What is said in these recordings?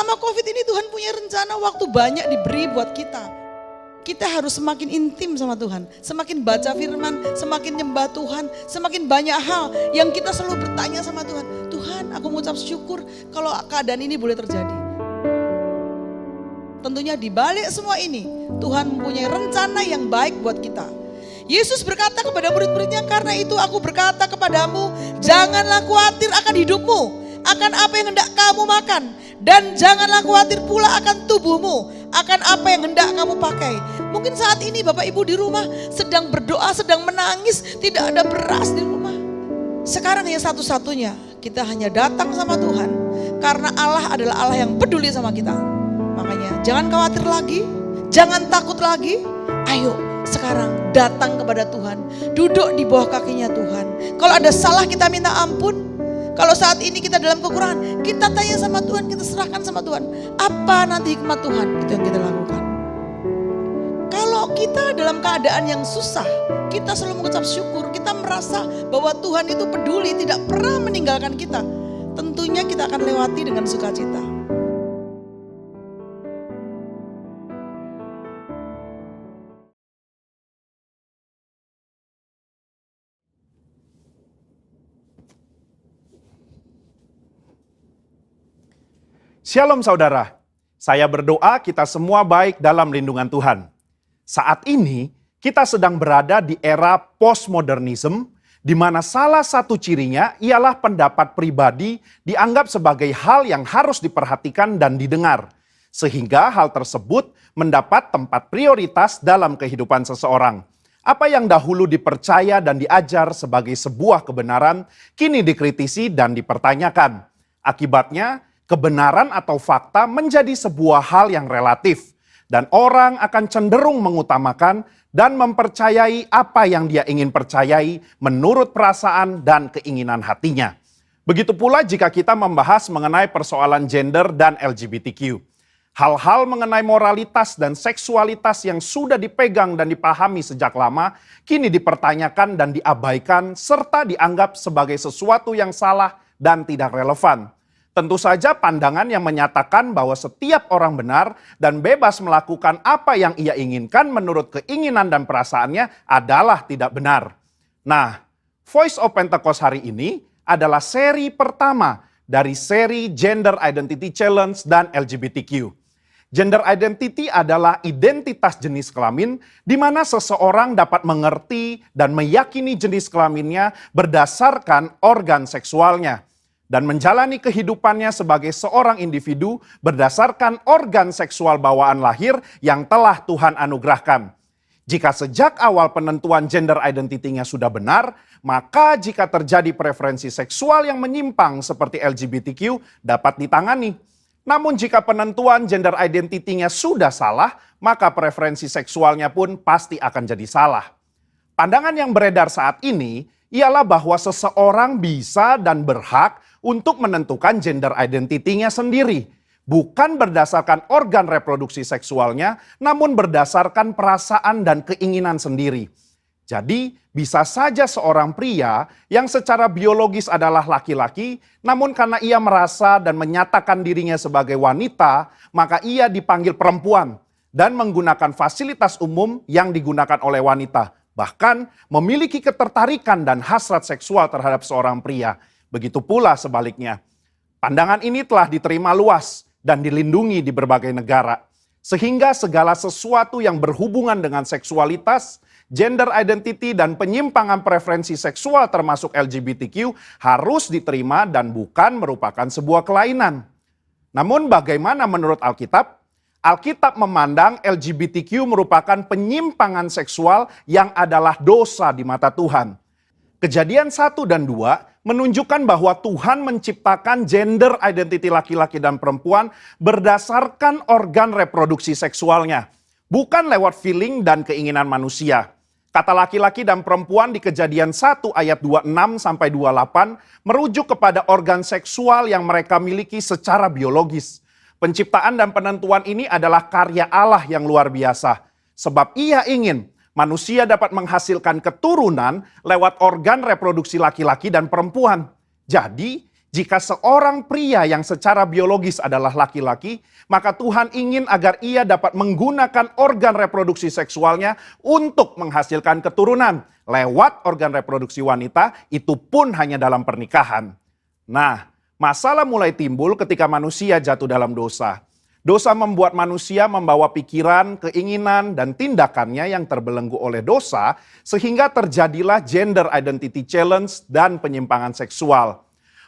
selama COVID ini Tuhan punya rencana, waktu banyak diberi buat kita. Kita harus semakin intim sama Tuhan, semakin baca firman, semakin nyembah Tuhan, semakin banyak hal yang kita selalu bertanya sama Tuhan. Tuhan, aku mengucap syukur kalau keadaan ini boleh terjadi. Tentunya di balik semua ini, Tuhan mempunyai rencana yang baik buat kita. Yesus berkata kepada murid-muridnya, karena itu aku berkata kepadamu, janganlah khawatir akan hidupmu, akan apa yang hendak kamu makan. Dan janganlah khawatir pula akan tubuhmu, akan apa yang hendak kamu pakai. Mungkin saat ini Bapak Ibu di rumah sedang berdoa, sedang menangis, tidak ada beras di rumah. Sekarang yang satu-satunya, kita hanya datang sama Tuhan, karena Allah adalah Allah yang peduli sama kita. Makanya jangan khawatir lagi, jangan takut lagi, ayo sekarang datang kepada Tuhan, duduk di bawah kakinya Tuhan. Kalau ada salah kita minta ampun. Kalau saat ini kita dalam kekurangan, kita tanya sama Tuhan, kita serahkan sama Tuhan. Apa nanti hikmat Tuhan, itu yang kita lakukan. Kalau kita dalam keadaan yang susah, kita selalu mengucap syukur, kita merasa bahwa Tuhan itu peduli, tidak pernah meninggalkan kita. Tentunya kita akan lewati dengan sukacita. Shalom saudara, saya berdoa kita semua baik dalam lindungan Tuhan. Saat ini kita sedang berada di era postmodernism, di mana salah satu cirinya ialah pendapat pribadi dianggap sebagai hal yang harus diperhatikan dan didengar. Sehingga hal tersebut mendapat tempat prioritas dalam kehidupan seseorang. Apa yang dahulu dipercaya dan diajar sebagai sebuah kebenaran, kini dikritisi dan dipertanyakan. Akibatnya, kebenaran atau fakta menjadi sebuah hal yang relatif. Dan orang akan cenderung mengutamakan dan mempercayai apa yang dia ingin percayai menurut perasaan dan keinginan hatinya. Begitu pula jika kita membahas mengenai persoalan gender dan LGBTQ. Hal-hal mengenai moralitas dan seksualitas yang sudah dipegang dan dipahami sejak lama, kini dipertanyakan dan diabaikan serta dianggap sebagai sesuatu yang salah dan tidak relevan. Tentu saja pandangan yang menyatakan bahwa setiap orang benar dan bebas melakukan apa yang ia inginkan menurut keinginan dan perasaannya adalah tidak benar. Nah, Voice of Pentecost hari ini adalah seri pertama dari seri Gender Identity Challenge dan LGBTQ. Gender identity adalah identitas jenis kelamin di mana seseorang dapat mengerti dan meyakini jenis kelaminnya berdasarkan organ seksualnya. Dan menjalani kehidupannya sebagai seorang individu berdasarkan organ seksual bawaan lahir yang telah Tuhan anugerahkan. Jika sejak awal penentuan gender identity-nya sudah benar, maka jika terjadi preferensi seksual yang menyimpang seperti LGBTQ dapat ditangani. Namun jika penentuan gender identity-nya sudah salah, maka preferensi seksualnya pun pasti akan jadi salah. Pandangan yang beredar saat ini ialah bahwa seseorang bisa dan berhak untuk menentukan gender identity-nya sendiri. Bukan berdasarkan organ reproduksi seksualnya, namun berdasarkan perasaan dan keinginan sendiri. Jadi, bisa saja seorang pria yang secara biologis adalah laki-laki, namun karena ia merasa dan menyatakan dirinya sebagai wanita, maka ia dipanggil perempuan dan menggunakan fasilitas umum yang digunakan oleh wanita. Bahkan memiliki ketertarikan dan hasrat seksual terhadap seorang pria. Begitu pula sebaliknya. Pandangan ini telah diterima luas dan dilindungi di berbagai negara. Sehingga segala sesuatu yang berhubungan dengan seksualitas, gender identity dan penyimpangan preferensi seksual termasuk LGBTQ harus diterima dan bukan merupakan sebuah kelainan. Namun bagaimana menurut Alkitab? Alkitab memandang LGBTQ merupakan penyimpangan seksual yang adalah dosa di mata Tuhan. Kejadian 1 dan 2 menunjukkan bahwa Tuhan menciptakan gender identity laki-laki dan perempuan berdasarkan organ reproduksi seksualnya. Bukan lewat feeling dan keinginan manusia. Kata laki-laki dan perempuan di Kejadian 1 ayat 26-28 merujuk kepada organ seksual yang mereka miliki secara biologis. Penciptaan dan penentuan ini adalah karya Allah yang luar biasa. Sebab ia ingin manusia dapat menghasilkan keturunan lewat organ reproduksi laki-laki dan perempuan. Jadi, Jika seorang pria yang secara biologis adalah laki-laki, maka Tuhan ingin agar ia dapat menggunakan organ reproduksi seksualnya untuk menghasilkan keturunan. Lewat organ reproduksi wanita, itu pun hanya dalam pernikahan. Nah, masalah mulai timbul ketika manusia jatuh dalam dosa. Dosa membuat manusia membawa pikiran, keinginan, dan tindakannya yang terbelenggu oleh dosa, sehingga terjadilah gender identity challenge dan penyimpangan seksual.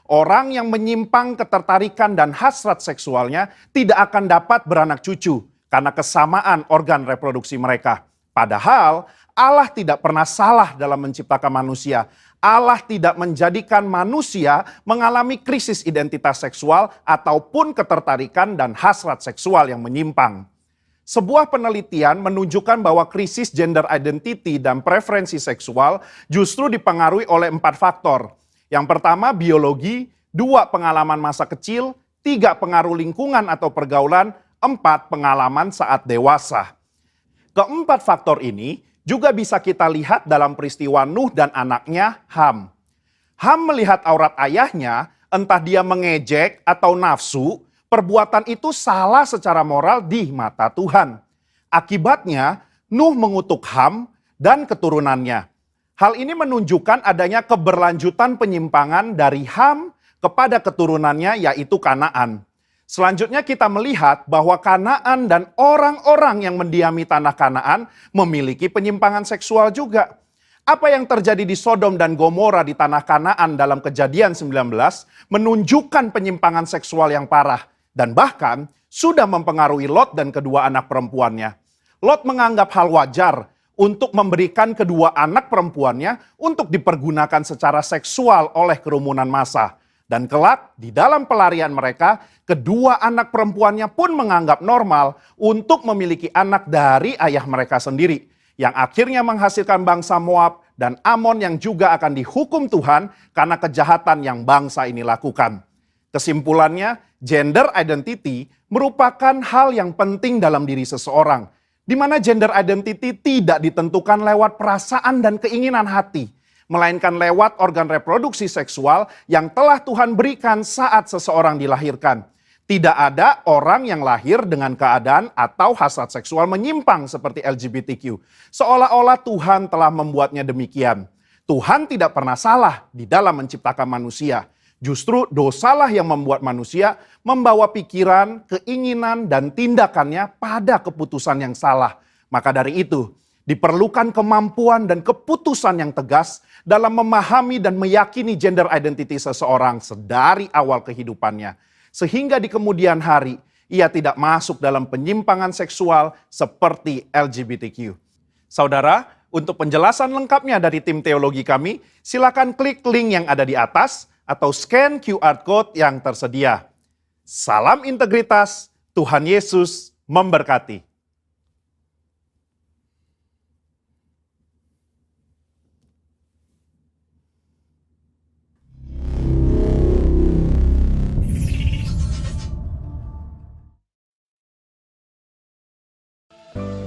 Orang yang menyimpang ketertarikan dan hasrat seksualnya tidak akan dapat beranak cucu karena kesamaan organ reproduksi mereka. Padahal Allah tidak pernah salah dalam menciptakan manusia. Allah tidak menjadikan manusia mengalami krisis identitas seksual ataupun ketertarikan dan hasrat seksual yang menyimpang. Sebuah penelitian menunjukkan bahwa krisis gender identity dan preferensi seksual justru dipengaruhi oleh 4 faktor. Yang pertama biologi, 2 pengalaman masa kecil, 3 pengaruh lingkungan atau pergaulan, 4 pengalaman saat dewasa. Keempat faktor ini juga bisa kita lihat dalam peristiwa Nuh dan anaknya Ham. Ham melihat aurat ayahnya, entah dia mengejek atau nafsu, perbuatan itu salah secara moral di mata Tuhan. Akibatnya, Nuh mengutuk Ham dan keturunannya. Hal ini menunjukkan adanya keberlanjutan penyimpangan dari Ham kepada keturunannya yaitu Kanaan. Selanjutnya kita melihat bahwa Kanaan dan orang-orang yang mendiami tanah Kanaan memiliki penyimpangan seksual juga. Apa yang terjadi di Sodom dan Gomora di tanah Kanaan dalam Kejadian 19 menunjukkan penyimpangan seksual yang parah dan bahkan sudah mempengaruhi Lot dan kedua anak perempuannya. Lot menganggap hal wajar untuk memberikan kedua anak perempuannya untuk dipergunakan secara seksual oleh kerumunan massa. Dan kelak di dalam pelarian mereka, kedua anak perempuannya pun menganggap normal untuk memiliki anak dari ayah mereka sendiri. Yang akhirnya menghasilkan bangsa Moab dan Amon yang juga akan dihukum Tuhan karena kejahatan yang bangsa ini lakukan. Kesimpulannya, gender identity merupakan hal yang penting dalam diri seseorang, di mana gender identity tidak ditentukan lewat perasaan dan keinginan hati, melainkan lewat organ reproduksi seksual yang telah Tuhan berikan saat seseorang dilahirkan. Tidak ada orang yang lahir dengan keadaan atau hasrat seksual menyimpang seperti LGBTQ. Seolah-olah Tuhan telah membuatnya demikian. Tuhan tidak pernah salah di dalam menciptakan manusia. Justru dosalah yang membuat manusia membawa pikiran, keinginan, dan tindakannya pada keputusan yang salah. Maka dari itu, diperlukan kemampuan dan keputusan yang tegas dalam memahami dan meyakini gender identity seseorang sedari awal kehidupannya. Sehingga di kemudian hari, ia tidak masuk dalam penyimpangan seksual seperti LGBTQ. Saudara, untuk penjelasan lengkapnya dari tim teologi kami, silakan klik link yang ada di atas atau scan QR Code yang tersedia. Salam integritas, Tuhan Yesus memberkati.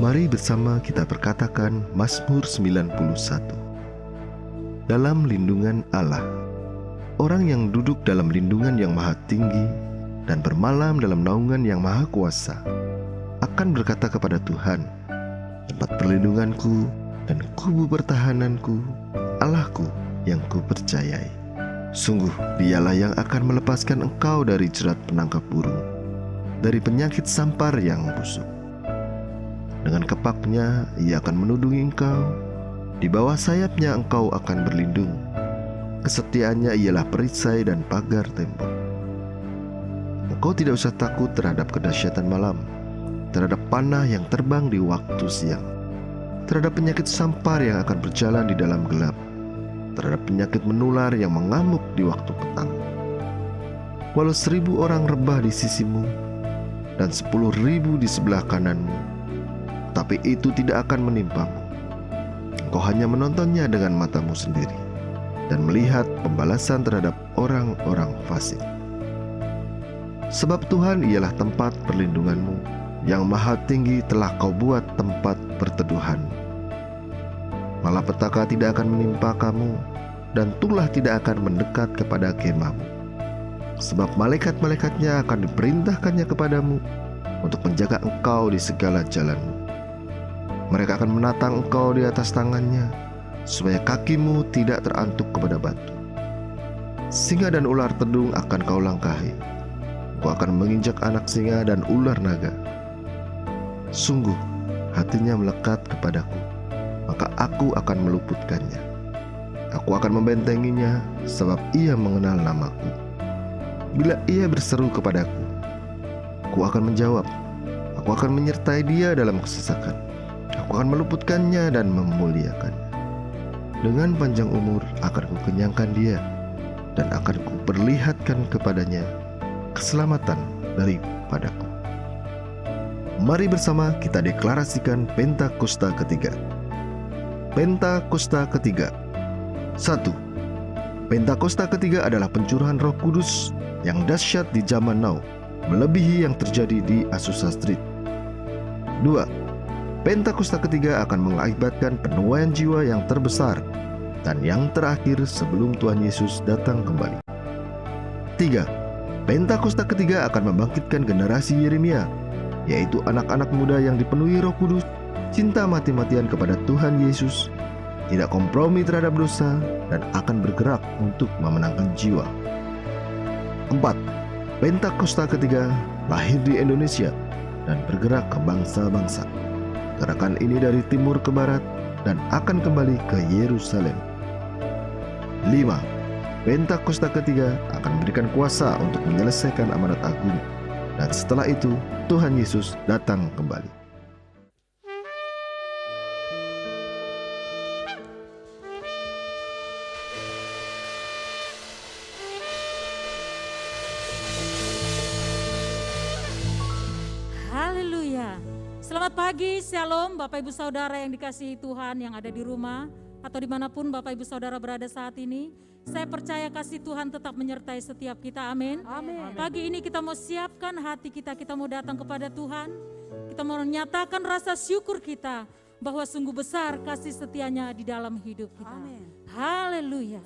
Mari bersama kita perkatakan Mazmur 91. Dalam lindungan Allah. Orang yang duduk dalam lindungan yang maha tinggi dan bermalam dalam naungan yang maha kuasa akan berkata kepada Tuhan, tempat perlindunganku dan kubu pertahananku, Allahku yang kupercayai. Sungguh dialah yang akan melepaskan engkau dari jerat penangkap burung, dari penyakit sampar yang busuk. Dengan kepaknya ia akan menudungi engkau, di bawah sayapnya engkau akan berlindung. Kesetiaannya ialah perisai dan pagar tembok. Engkau tidak usah takut terhadap kedahsyatan malam, terhadap panah yang terbang di waktu siang, terhadap penyakit sampar yang akan berjalan di dalam gelap, terhadap penyakit menular yang mengamuk di waktu petang. Walau 1000 orang rebah di sisimu dan 10.000 di sebelah kananmu, tapi itu tidak akan menimpamu. Engkau hanya menontonnya dengan matamu sendiri dan melihat pembalasan terhadap orang-orang fasik. Sebab Tuhan ialah tempat perlindunganmu, yang maha tinggi telah kau buat tempat perteduhanmu. Malapetaka tidak akan menimpa kamu, dan tulah tidak akan mendekat kepada kemahmu. sebab malaikat-malaikatnya akan diperintahkannya kepadamu untuk menjaga engkau di segala jalanmu. Mereka akan menatang engkau di atas tangannya, supaya kakimu tidak terantuk kepada batu. Singa dan ular tedung akan kau langkahi. Kau akan menginjak anak singa dan ular naga. Sungguh, hatinya melekat kepadaku, maka aku akan meluputkannya. Aku akan membentenginya, sebab ia mengenal namaku. Bila ia berseru kepadaku, aku akan menjawab. Aku akan menyertai dia dalam kesesakan. Aku akan meluputkannya dan memuliakannya. Dengan panjang umur akan kukenyangkan dia, dan akan kuperlihatkan kepadanya keselamatan daripadaku. Mari bersama kita deklarasikan Pentakosta ketiga. Pentakosta ketiga. 1. Pentakosta ketiga adalah pencurahan Roh Kudus yang dahsyat di zaman now, melebihi yang terjadi di Azusa Street. 2. Pentakosta ketiga akan mengakibatkan penuaian jiwa yang terbesar dan yang terakhir sebelum Tuhan Yesus datang kembali. 3. Pentakosta ketiga akan membangkitkan generasi Yeremia, yaitu anak-anak muda yang dipenuhi Roh Kudus, cinta mati-matian kepada Tuhan Yesus, tidak kompromi terhadap dosa, dan akan bergerak untuk memenangkan jiwa. 4. Pentakosta ketiga lahir di Indonesia dan bergerak ke bangsa-bangsa. Gerakan ini dari timur ke barat dan akan kembali ke Yerusalem. 5. Pentakosta ketiga akan memberikan kuasa untuk menyelesaikan amanat agung, dan setelah itu Tuhan Yesus datang kembali. Haleluya. Selamat pagi, Shalom Bapak Ibu Saudara yang dikasihi Tuhan yang ada di rumah atau dimanapun Bapak Ibu Saudara berada saat ini. Saya percaya kasih Tuhan tetap menyertai setiap kita, amin. Pagi ini kita mau siapkan hati kita mau datang kepada Tuhan. Kita mau menyatakan rasa syukur kita bahwa sungguh besar kasih setianya di dalam hidup kita. Haleluya.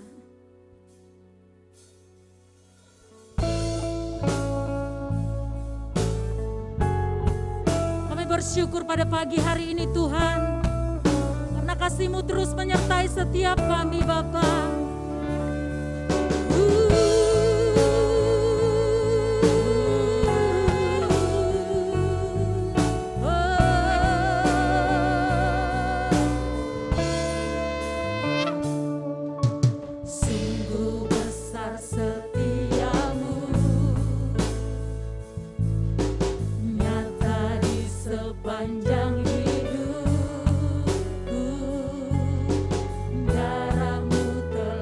Bersyukur pada pagi hari ini Tuhan, karena kasih-Mu terus menyertai setiap kami Bapa. Sungguh besar setiamu, sepanjang hidupku, darah-Mu telah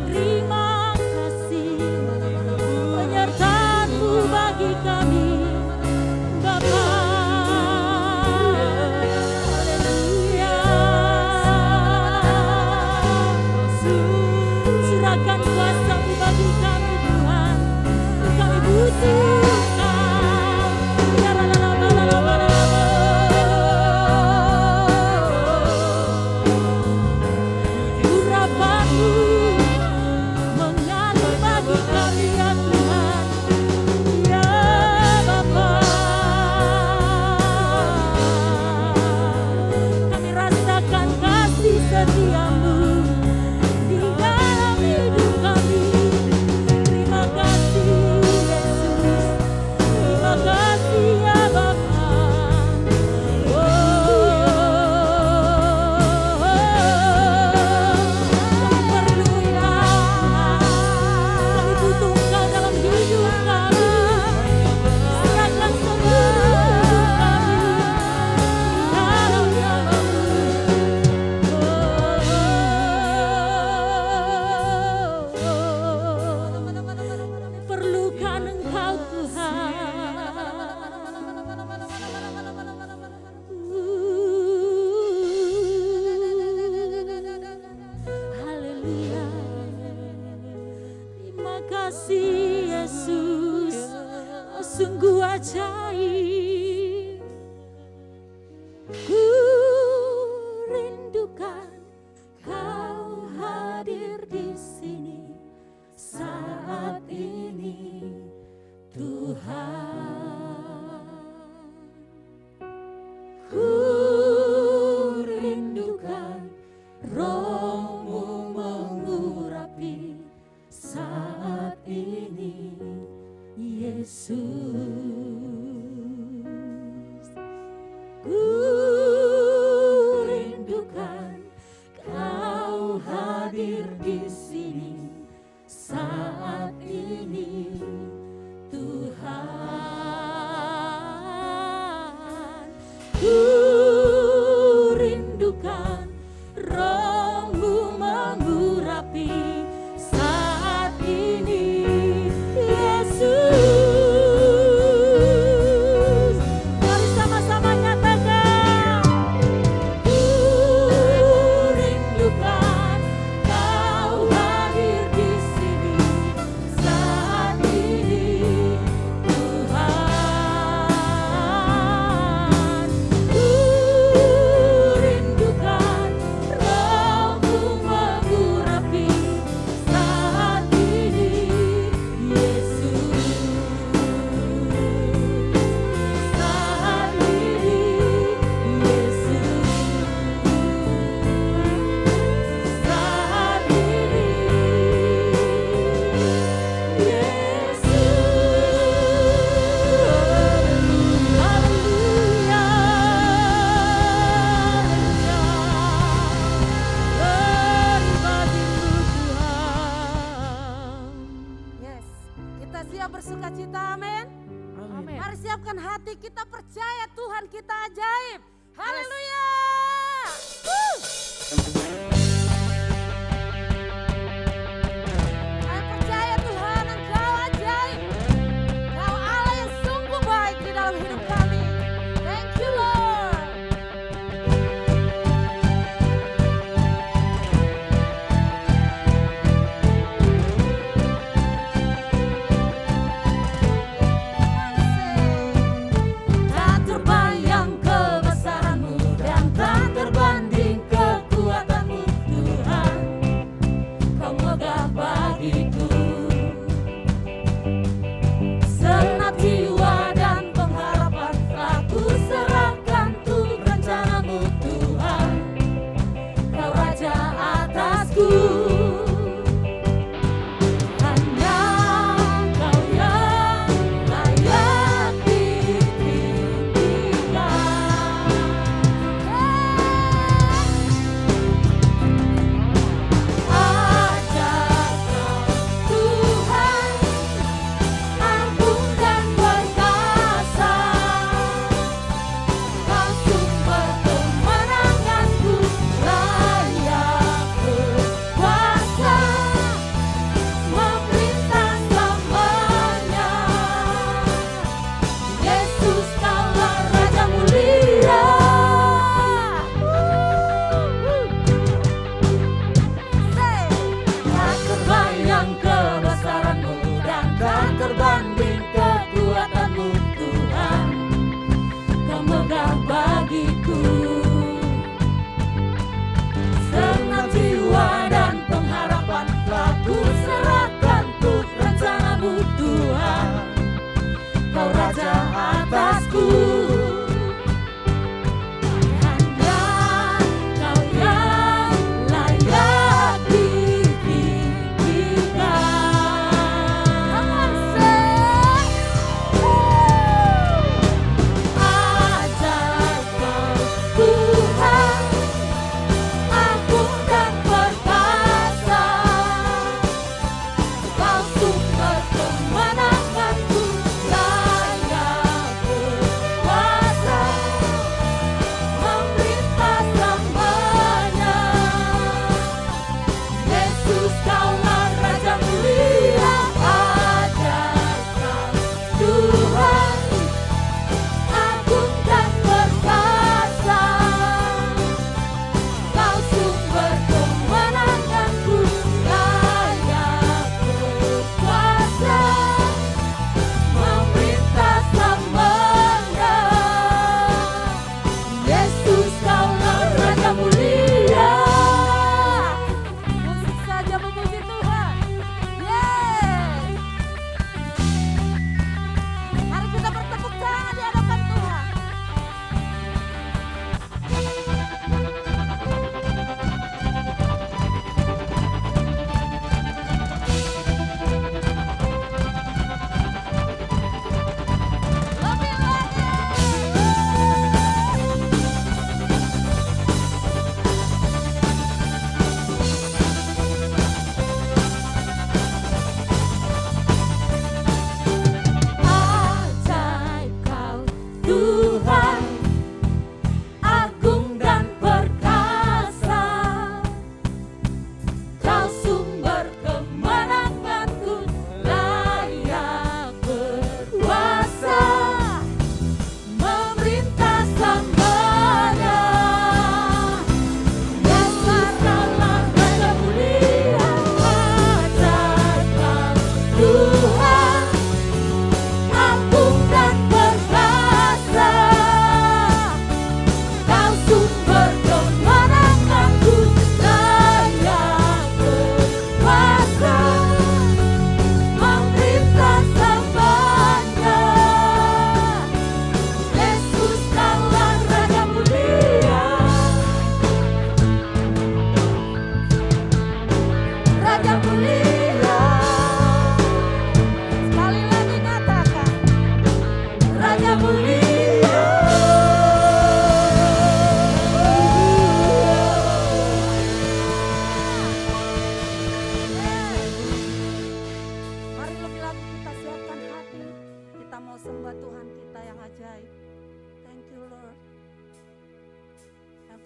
Terima kasih penyertaan-Mu bagi kami, Bapa. Haleluya. Serahkan kuasa-Mu bagi kami, Tuhan. Kami butuh Engkau. Ya la la la la la la la. Urapan-Mu mengalir bagi kami, ya Tuhan, ya Bapa. Kami rasakan kasih setia-Mu di dalam hidup kami. Terima kasih Yesus, terima kasih ya Bapa. Kami perlu Engkau, kami butuh Engkau dalam hidup kami. Serahkan seluruh hidup kami dalam nama-Mu. Perlukan Engkau Tuhan. Haleluya. Terima kasih Yesus, Kau sungguh ajaib. Ku rindukan Kau hadir di sini saat ini, Tuhan. Ku rindukan Roh-Mu mengurapi saat ini, Yesus. Ku rindukan Kau hadir di sini saat ini, Tuhan. Ku rindukan Roh-Mu mengurapi saat ini, Yesus. Mari sama-sama nyatakan. Ku rindukan Kau hadir di sini saat ini, Tuhan. Ku rindukan Roh-Mu mengurapi saat ini, Yesus. Saat ini, Yesus. Saat ini, Yesus. Haleluya. Beribadah Tuhan. Yes, kita siap bersukacita, amin. Mari siapkan hati, kita percaya Tuhan kita ajaib. Haleluya. Saya percaya Tuhan Engkau ajaib. Engkau Allah yang sungguh baik di dalam hidup kami. Thank you Lord. Tak terbayang kebesaran-Mu dan tak terbanding kekuatan-Mu.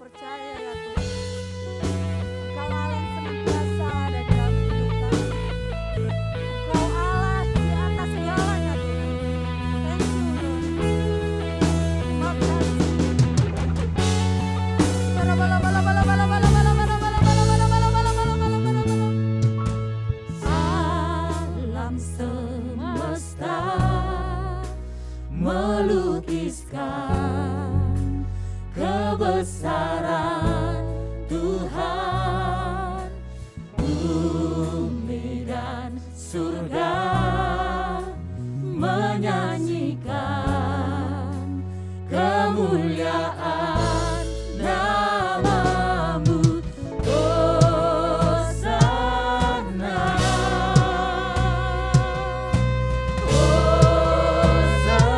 percaya ya Tuhan. Engkau Allah yang senantiasa ada di dalam hidup kami. Engkau Allah di atas segalanya Tuhan. Thank you Lord. Terima kasih. Alam semesta melukiskan kebesaran Tuhan, bumi dan surga menyanyikan kemuliaan namamu. Hosana, Hosana.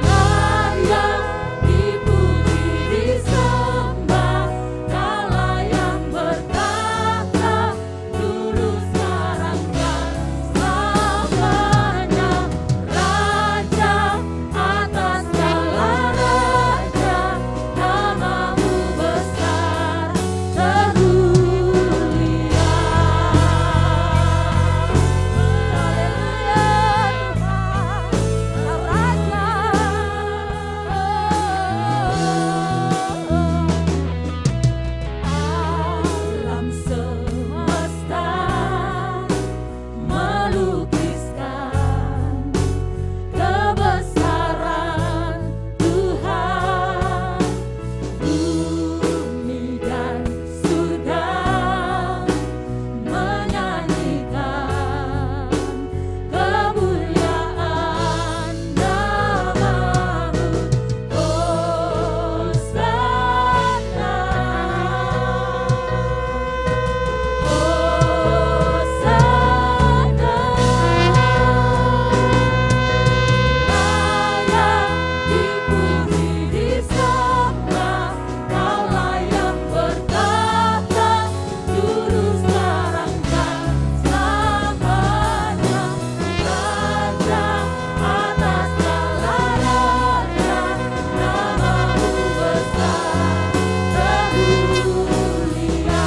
Layak dipuji, disembah, Kaulah yang bertahta dulu, sekarang, dan selamanya. Raja atas segala raja, namamu besar termulia. Haleluya Tuhan, Kau Raja. Alam semesta melukiskan kebesaran Tuhan, bumi dan surga menyanyikan kemuliaan namamu. Hosana, Hosana. Layak dipuji, disembah, Kaulah yang bertahta dulu, sekarang, dan selamanya. Raja atas segala raja, namamu besar termulia.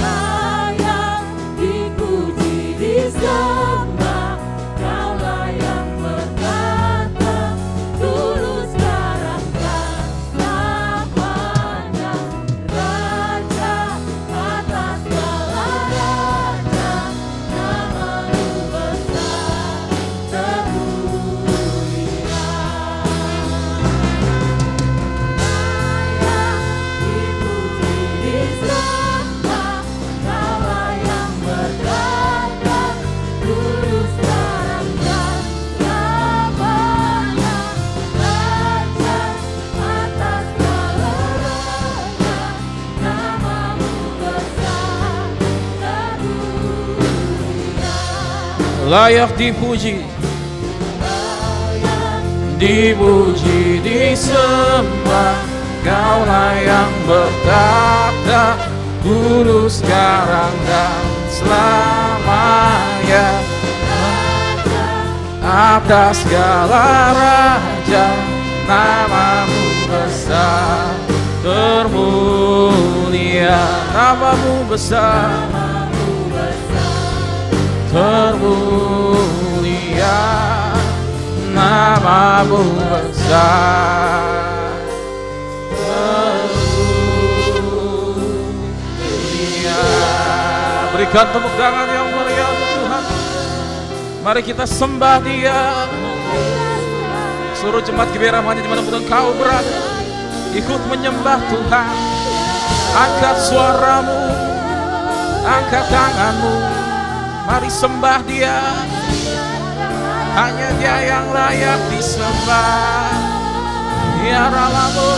Layak dipuji, disembah, Kaulah yang bertahta dulu, sekarang, dan selamanya. Raja atas segala raja, namamu besar termulia. Layak dipuji, disembah, Kaulah yang bertahta dulu, sekarang, dan selamanya. Raja atas segala raja, namamu besar termulia. Layak dipuji, dipuji, disembah, Kaulah yang bertahta dulu, sekarang, dan selamanya. Atas segala raja, namamu besar termulia. Namamu besar termulia, namamu besar termulia. Berikan tepuk tangan yang meriah untuk Tuhan. Mari kita sembah Dia. Seluruh jemaat GBI Rahmani dimanapun engkau berada, ikut menyembah Tuhan. Angkat suaramu, angkat tanganmu, mari sembah Dia. Hanya Dia yang layak disembah. Ya Ralamu,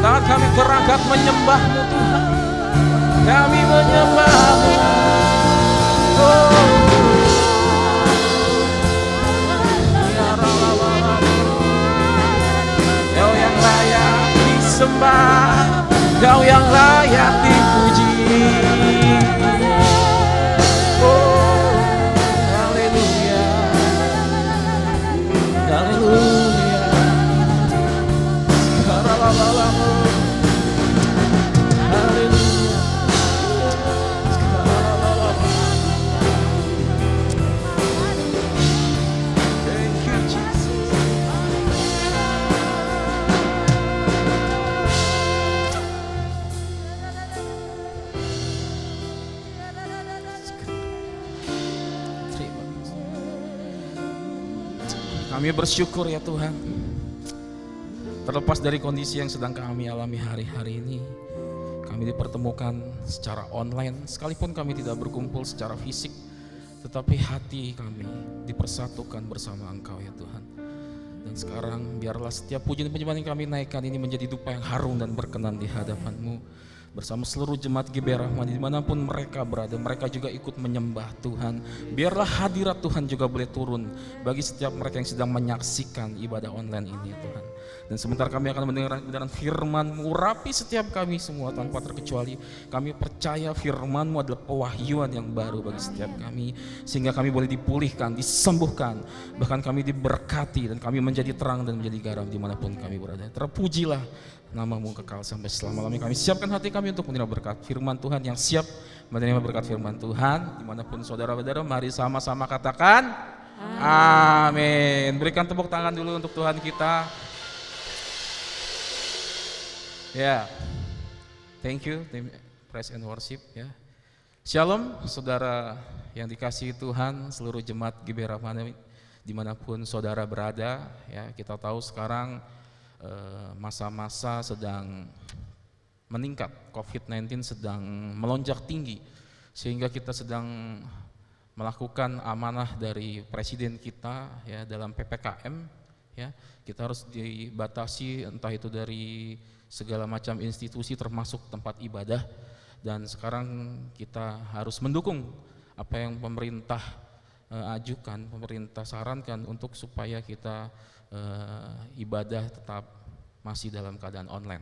saat kami terangkat menyembah-Mu Tuhan, kami menyembah-Mu. Kau yang layak disembah, Kau yang layak dipuji. Kami bersyukur ya Tuhan. Terlepas dari kondisi yang sedang kami alami hari-hari ini, kami dipertemukan secara online, sekalipun kami tidak berkumpul secara fisik, tetapi hati kami dipersatukan bersama Engkau ya Tuhan. Dan sekarang biarlah setiap pujian penyembahan yang kami naikkan ini menjadi dupa yang harum dan berkenan di hadapan-Mu. Bersama seluruh jemaat GBI Rahmani dimanapun mereka berada, mereka juga ikut menyembah Tuhan. Biarlah hadirat Tuhan juga boleh turun bagi setiap mereka yang sedang menyaksikan ibadah online ini ya Tuhan. Dan sebentar kami akan mendengar kebenaran firman-Mu, urapi setiap kami semua tanpa terkecuali. Kami percaya firman-Mu adalah pewahyuan yang baru bagi setiap kami, sehingga kami boleh dipulihkan, disembuhkan, bahkan kami diberkati dan kami menjadi terang dan menjadi garam dimanapun kami berada. Terpujilah nama-Mu kekal sampai selama-lamanya. Kami siapkan hati kami untuk menerima berkat firman Tuhan, yang siap menerima berkat firman Tuhan dimanapun saudara-saudara, mari sama-sama katakan amin. Berikan tepuk tangan dulu untuk Tuhan kita. Ya, thank you, praise and worship ya. Shalom saudara yang dikasihi Tuhan, seluruh jemaat GBI Rahmani dimanapun saudara berada ya. Kita tahu sekarang masa-masa sedang meningkat, COVID-19 sedang melonjak tinggi, sehingga kita sedang melakukan amanah dari presiden kita ya dalam PPKM ya. Kita harus dibatasi, entah itu dari segala macam institusi termasuk tempat ibadah, dan sekarang kita harus mendukung apa yang pemerintah ajukan, pemerintah sarankan untuk supaya kita ibadah tetap masih dalam keadaan online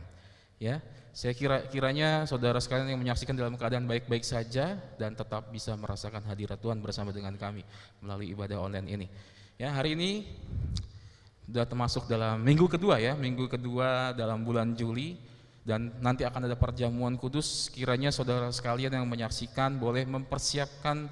ya. Saya kiranya saudara sekalian yang menyaksikan dalam keadaan baik-baik saja dan tetap bisa merasakan hadirat Tuhan bersama dengan kami melalui ibadah online ini ya. Hari ini sudah termasuk dalam minggu kedua ya, minggu kedua dalam bulan Juli, dan nanti akan ada perjamuan kudus. Kiranya saudara sekalian yang menyaksikan boleh mempersiapkan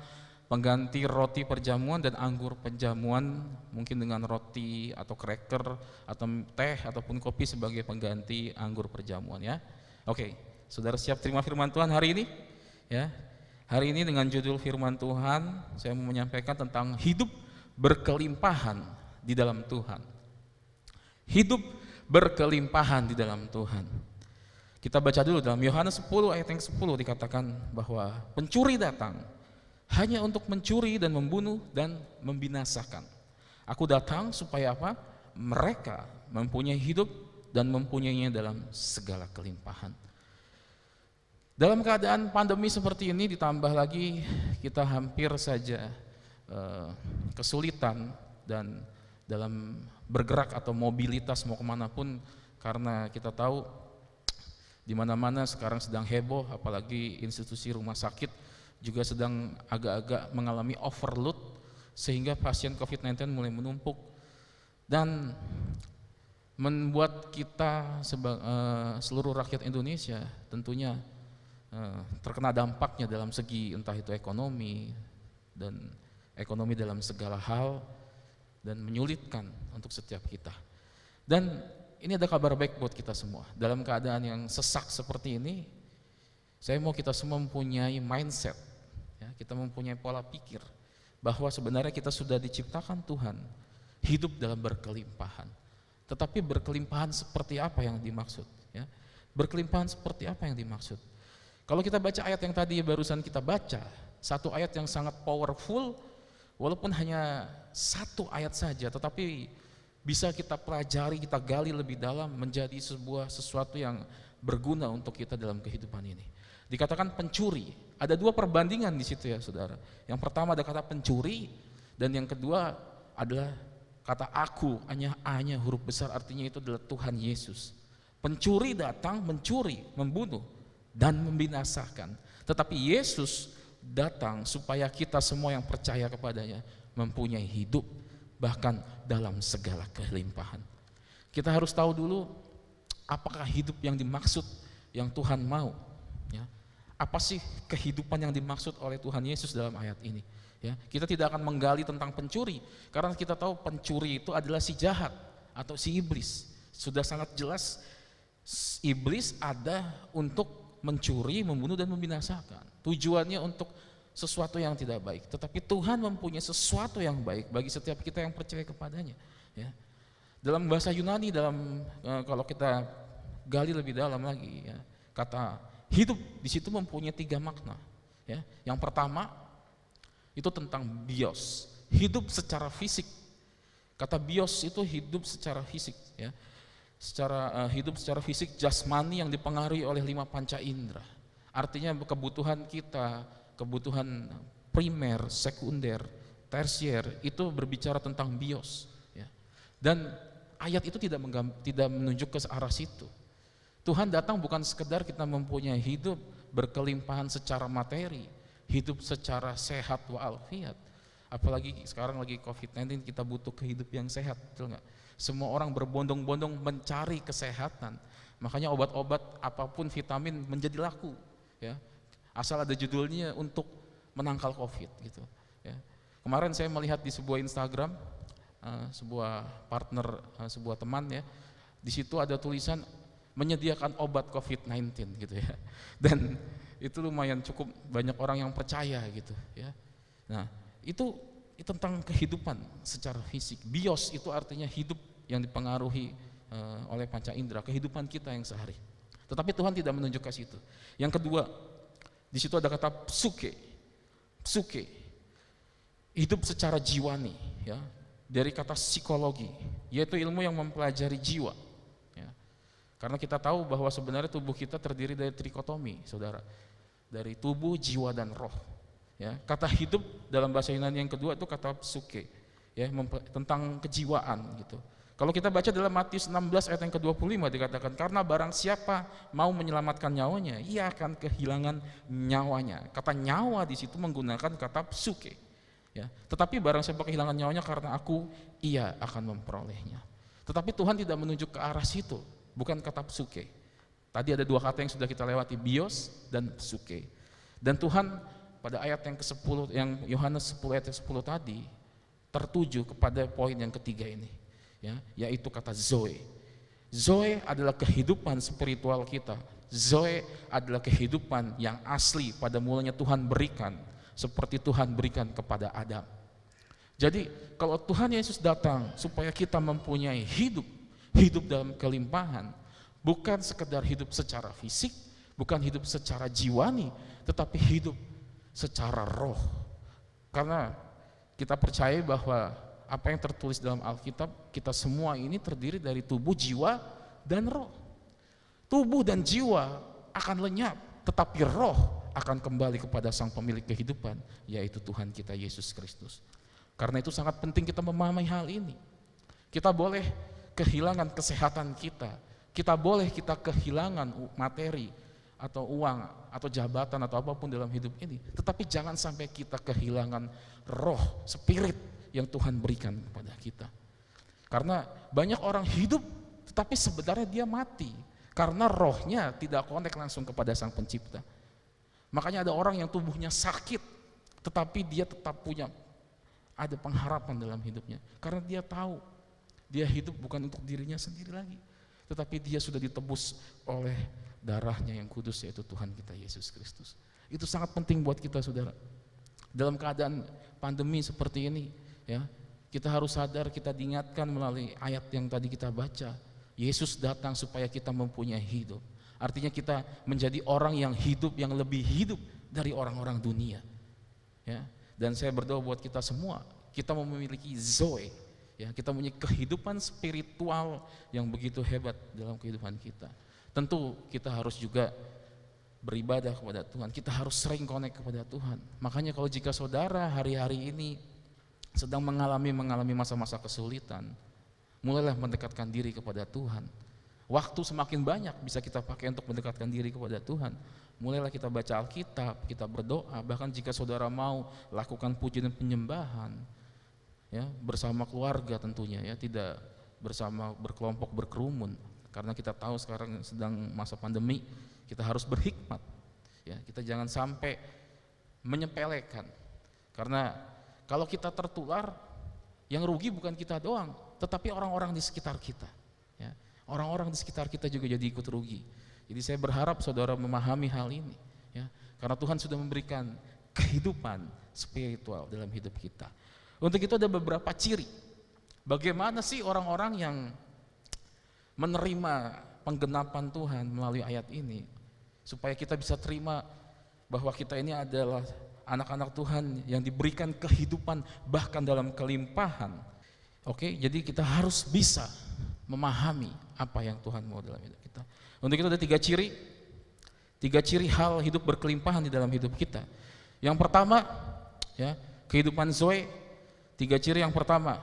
pengganti roti perjamuan dan anggur perjamuan, mungkin dengan roti atau cracker atau teh ataupun kopi sebagai pengganti anggur perjamuan ya. Oke, saudara siap terima firman Tuhan hari ini ya. Hari ini dengan judul firman Tuhan saya mau menyampaikan tentang hidup berkelimpahan di dalam Tuhan. Hidup berkelimpahan di dalam Tuhan. Kita baca dulu dalam Yohanes 10 ayat yang 10 dikatakan bahwa pencuri datang hanya untuk mencuri dan membunuh dan membinasakan. Aku datang supaya apa? Mereka mempunyai hidup dan mempunyainya dalam segala kelimpahan. Dalam keadaan pandemi seperti ini, ditambah lagi kita hampir saja kesulitan dan dalam bergerak atau mobilitas mau kemanapun, karena kita tahu di mana-mana sekarang sedang heboh, apalagi institusi rumah sakit juga sedang agak-agak mengalami overload, sehingga pasien COVID-19 mulai menumpuk dan membuat kita seluruh rakyat Indonesia tentunya terkena dampaknya dalam segi entah itu ekonomi dan ekonomi dalam segala hal, dan menyulitkan untuk setiap kita. Dan ini ada kabar baik buat kita semua. Dalam keadaan yang sesak seperti ini, saya mau kita semua mempunyai mindset ya, kita mempunyai pola pikir bahwa sebenarnya kita sudah diciptakan Tuhan hidup dalam berkelimpahan. Tetapi berkelimpahan seperti apa yang dimaksud ya? Berkelimpahan seperti apa yang dimaksud? Kalau kita baca ayat yang tadi barusan kita baca, satu ayat yang sangat powerful, walaupun hanya satu ayat saja, tetapi bisa kita pelajari, kita gali lebih dalam menjadi sesuatu yang berguna untuk kita dalam kehidupan ini. Dikatakan pencuri, ada dua perbandingan di situ ya saudara. Yang pertama ada kata pencuri, dan yang kedua adalah kata aku, hanya huruf besar, artinya itu adalah Tuhan Yesus. Pencuri datang mencuri, membunuh, dan membinasakan. Tetapi Yesus datang supaya kita semua yang percaya kepadanya mempunyai hidup bahkan dalam segala kelimpahan. Kita harus tahu dulu apakah hidup yang dimaksud yang Tuhan mau ya. Apa sih kehidupan yang dimaksud oleh Tuhan Yesus dalam ayat ini ya. Kita tidak akan menggali tentang pencuri karena kita tahu pencuri itu adalah si jahat atau si iblis. Sudah sangat jelas iblis ada untuk mencuri, membunuh dan membinasakan. Tujuannya untuk sesuatu yang tidak baik. Tetapi Tuhan mempunyai sesuatu yang baik bagi setiap kita yang percaya kepadanya. Ya. Dalam bahasa Yunani, kalau kita gali lebih dalam lagi, ya, kata hidup di situ mempunyai 3 makna. Ya. Yang pertama itu tentang bios, hidup secara fisik. Kata bios itu hidup secara fisik, ya. Hidup secara fisik jasmani yang dipengaruhi oleh 5 panca indera. Artinya kebutuhan kita, kebutuhan primer, sekunder, tersier itu berbicara tentang bios. Ya. Dan ayat itu tidak menunjuk ke arah situ. Tuhan datang bukan sekedar kita mempunyai hidup berkelimpahan secara materi, hidup secara sehat walafiat. Apalagi sekarang lagi COVID-19, kita butuh kehidup yang sehat, betul nggak? Semua orang berbondong-bondong mencari kesehatan, makanya obat-obat apapun vitamin menjadi laku, ya. Asal ada judulnya untuk menangkal COVID, gitu. Ya. Kemarin saya melihat di sebuah Instagram, sebuah partner, sebuah teman, ya. Di situ ada tulisan menyediakan obat COVID-19, gitu ya. Dan itu lumayan cukup banyak orang yang percaya, gitu, ya. Nah, itu tentang kehidupan secara fisik. Bios itu artinya hidup yang dipengaruhi oleh panca indera, kehidupan kita yang sehari. Tetapi Tuhan tidak menunjuk ke situ. Yang kedua, di situ ada kata psuke. Psuke, hidup secara jiwani, ya, dari kata psikologi, yaitu ilmu yang mempelajari jiwa. Ya. Karena kita tahu bahwa sebenarnya tubuh kita terdiri dari trikotomi, saudara, dari tubuh, jiwa, dan roh. Ya, kata hidup dalam bahasa Yunani yang kedua itu kata psuke, ya, tentang kejiwaan, gitu. Kalau kita baca dalam Matius 16 ayat yang ke-25 dikatakan, karena barang siapa mau menyelamatkan nyawanya, ia akan kehilangan nyawanya. Kata nyawa di situ menggunakan kata psuke. Ya, tetapi barang siapa kehilangan nyawanya karena aku, ia akan memperolehnya. Tetapi Tuhan tidak menunjuk ke arah situ, bukan kata psuke. Tadi ada 2 kata yang sudah kita lewati, bios dan psuke. Dan Tuhan pada ayat yang ke-10, yang Yohanes 10 ayat 10 tadi, tertuju kepada poin yang ketiga ini, ya, yaitu kata zoe. Zoe adalah kehidupan spiritual kita. Zoe adalah kehidupan yang asli pada mulanya Tuhan berikan, seperti Tuhan berikan kepada Adam. Jadi kalau Tuhan Yesus datang supaya kita mempunyai hidup dalam kelimpahan, bukan sekedar hidup secara fisik, bukan hidup secara jiwani, tetapi hidup secara roh. Karena kita percaya bahwa apa yang tertulis dalam Alkitab, kita semua ini terdiri dari tubuh, jiwa, dan roh. Tubuh dan jiwa akan lenyap, tetapi roh akan kembali kepada sang pemilik kehidupan, yaitu Tuhan kita Yesus Kristus. Karena itu sangat penting kita memahami hal ini. Kita boleh kehilangan kesehatan kita boleh kita kehilangan materi atau uang atau jabatan atau apapun dalam hidup ini, tetapi jangan sampai kita kehilangan roh, spirit yang Tuhan berikan kepada kita. Karena banyak orang hidup tetapi sebenarnya dia mati karena rohnya tidak connect langsung kepada Sang Pencipta. Makanya ada orang yang tubuhnya sakit tetapi dia tetap ada pengharapan dalam hidupnya, karena dia tahu dia hidup bukan untuk dirinya sendiri lagi, tetapi dia sudah ditebus oleh darahnya yang kudus, yaitu Tuhan kita Yesus Kristus. Itu sangat penting buat kita, saudara. Dalam keadaan pandemi seperti ini, ya, kita harus sadar, kita diingatkan melalui ayat yang tadi kita baca. Yesus datang supaya kita mempunyai hidup. Artinya kita menjadi orang yang lebih hidup dari orang-orang dunia. Ya. Dan saya berdoa buat kita semua, kita memiliki zoe, ya, kita mempunyai kehidupan spiritual yang begitu hebat dalam kehidupan kita. Tentu kita harus juga beribadah kepada Tuhan, kita harus sering connect kepada Tuhan. Makanya kalau jika saudara hari-hari ini sedang mengalami masa-masa kesulitan, mulailah mendekatkan diri kepada Tuhan. Waktu semakin banyak bisa kita pakai untuk mendekatkan diri kepada Tuhan. Mulailah kita baca Alkitab, kita berdoa, bahkan jika saudara mau lakukan pujian dan penyembahan, ya, bersama keluarga tentunya, ya, tidak bersama berkelompok berkerumun. Karena kita tahu sekarang sedang masa pandemi, kita harus berhikmat, ya, kita jangan sampai menyepelekan. Karena kalau kita tertular, yang rugi bukan kita doang, tetapi orang-orang di sekitar kita, ya. Orang-orang di sekitar kita juga jadi ikut rugi. Jadi saya berharap saudara memahami hal ini, ya, karena Tuhan sudah memberikan kehidupan spiritual dalam hidup kita. Untuk itu ada beberapa ciri Bagaimana sih orang-orang yang menerima penggenapan Tuhan melalui ayat ini, supaya kita bisa terima bahwa kita ini adalah anak-anak Tuhan yang diberikan kehidupan bahkan dalam kelimpahan. Oke, jadi kita harus bisa memahami apa yang Tuhan mau dalam hidup kita. Untuk itu ada 3 ciri hal hidup berkelimpahan di dalam hidup kita. Yang pertama, ya, kehidupan Zoe. 3 ciri yang pertama,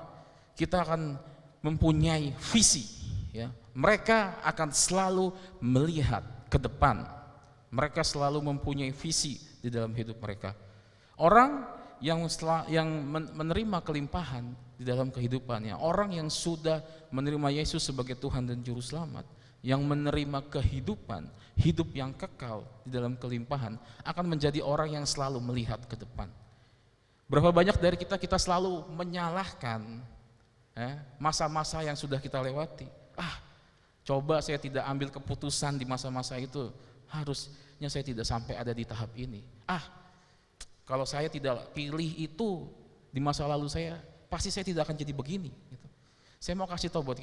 kita akan mempunyai visi, ya. Mereka akan selalu melihat ke depan. Mereka selalu mempunyai visi di dalam hidup mereka. Orang yang menerima kelimpahan di dalam kehidupannya, orang yang sudah menerima Yesus sebagai Tuhan dan Juru Selamat, yang menerima kehidupan, hidup yang kekal di dalam kelimpahan, akan menjadi orang yang selalu melihat ke depan. Berapa banyak dari kita selalu menyalahkan masa-masa yang sudah kita lewati. Coba saya tidak ambil keputusan di masa-masa itu, harusnya saya tidak sampai ada di tahap ini. Kalau saya tidak pilih itu di masa lalu saya, pasti saya tidak akan jadi begini. Gitu. Saya mau kasih tahu buat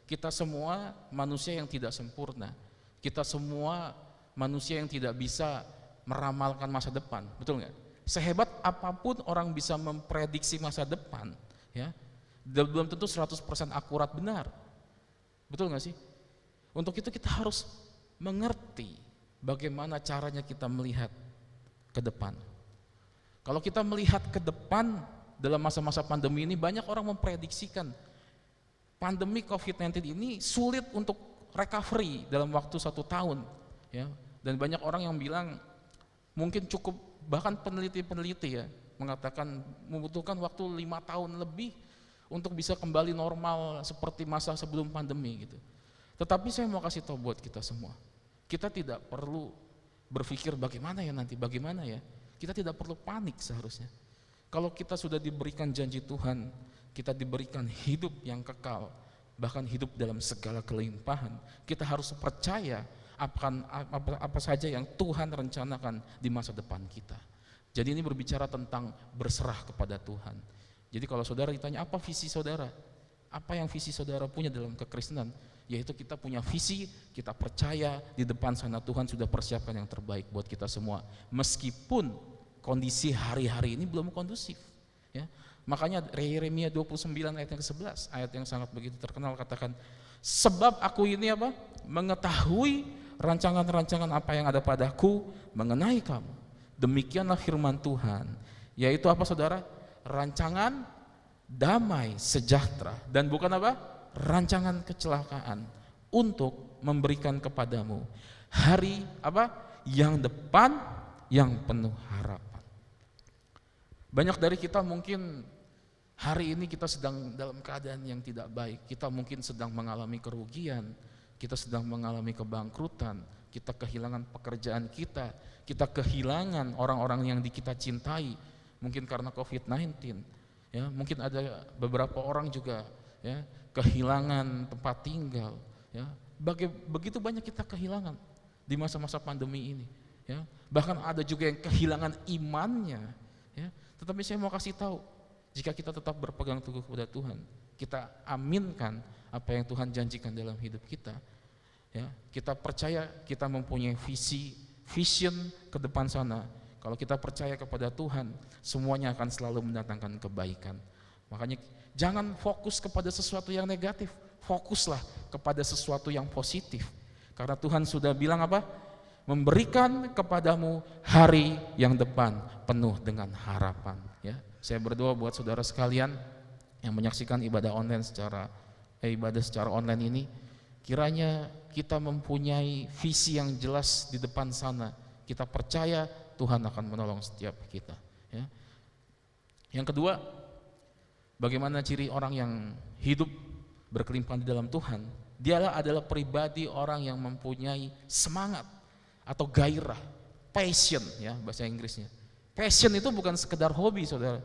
kita semua manusia yang tidak sempurna, kita semua manusia yang tidak bisa meramalkan masa depan, betul nggak? Sehebat apapun orang bisa memprediksi masa depan, ya, belum tentu 100% akurat benar, betul nggak sih? Untuk itu kita harus mengerti bagaimana caranya kita melihat ke depan. Kalau kita melihat ke depan dalam masa-masa pandemi ini, banyak orang memprediksikan pandemi COVID-19 ini sulit untuk recovery dalam waktu 1 tahun, ya. Dan banyak orang yang bilang mungkin cukup, bahkan peneliti-peneliti ya mengatakan membutuhkan waktu 5 tahun lebih untuk bisa kembali normal seperti masa sebelum pandemi gitu. Tetapi saya mau kasih tahu buat kita semua, kita tidak perlu berpikir bagaimana ya nanti, bagaimana ya. Kita tidak perlu panik seharusnya. Kalau kita sudah diberikan janji Tuhan, kita diberikan hidup yang kekal, bahkan hidup dalam segala kelimpahan, kita harus percaya apa saja yang Tuhan rencanakan di masa depan kita. Jadi ini berbicara tentang berserah kepada Tuhan. Jadi kalau saudara ditanya apa visi saudara, apa yang visi saudara punya dalam kekristenan, yaitu kita punya visi, kita percaya di depan sana Tuhan sudah persiapkan yang terbaik buat kita semua, meskipun kondisi hari-hari ini belum kondusif, ya. Makanya Yeremia 29 ayat yang ke-11, ayat yang sangat begitu terkenal, katakan, sebab aku ini apa? Mengetahui rancangan-rancangan apa yang ada padaku mengenai kamu. Demikianlah firman Tuhan, yaitu apa saudara? Rancangan damai sejahtera, dan bukan apa? Rancangan kecelakaan, untuk memberikan kepadamu hari apa? Yang depan yang penuh harapan. Banyak dari kita mungkin hari ini kita sedang dalam keadaan yang tidak baik. Kita mungkin sedang mengalami kerugian, kita sedang mengalami kebangkrutan, kita kehilangan pekerjaan kita kehilangan orang-orang yang kita cintai, mungkin karena COVID-19. Ya, mungkin ada beberapa orang juga ya kehilangan tempat tinggal, ya. Begitu banyak kita kehilangan di masa-masa pandemi ini, ya. Bahkan ada juga yang kehilangan imannya, ya. Tetapi saya mau kasih tahu, jika kita tetap berpegang teguh kepada Tuhan, kita aminkan apa yang Tuhan janjikan dalam hidup kita, ya. Kita percaya kita mempunyai vision ke depan sana. Kalau kita percaya kepada Tuhan, semuanya akan selalu mendatangkan kebaikan. Makanya jangan fokus kepada sesuatu yang negatif, fokuslah kepada sesuatu yang positif. Karena Tuhan sudah bilang apa? Memberikan kepadamu hari yang depan penuh dengan harapan. Ya, saya berdoa buat saudara sekalian yang menyaksikan ibadah secara online ini, kiranya kita mempunyai visi yang jelas di depan sana. Kita percaya Tuhan akan menolong setiap kita. Ya. Yang kedua, bagaimana ciri orang yang hidup berkelimpahan di dalam Tuhan? Dialah adalah pribadi orang yang mempunyai semangat atau gairah, passion ya bahasa Inggrisnya. Passion itu bukan sekedar hobi, saudara.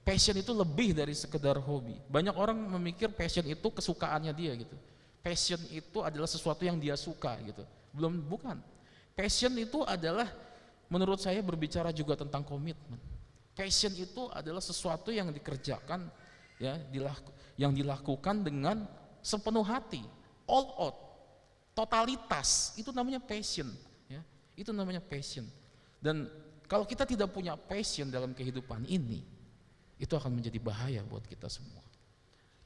Passion itu lebih dari sekedar hobi. Banyak orang memikir passion itu kesukaannya dia gitu. Passion itu adalah sesuatu yang dia suka gitu. Bukan. Passion itu adalah, menurut saya, berbicara juga tentang komitmen. Passion itu adalah sesuatu yang dikerjakan, ya, yang dilakukan dengan sepenuh hati, all out, totalitas, itu namanya passion, ya. Itu namanya passion. Dan kalau kita tidak punya passion dalam kehidupan ini, itu akan menjadi bahaya buat kita semua.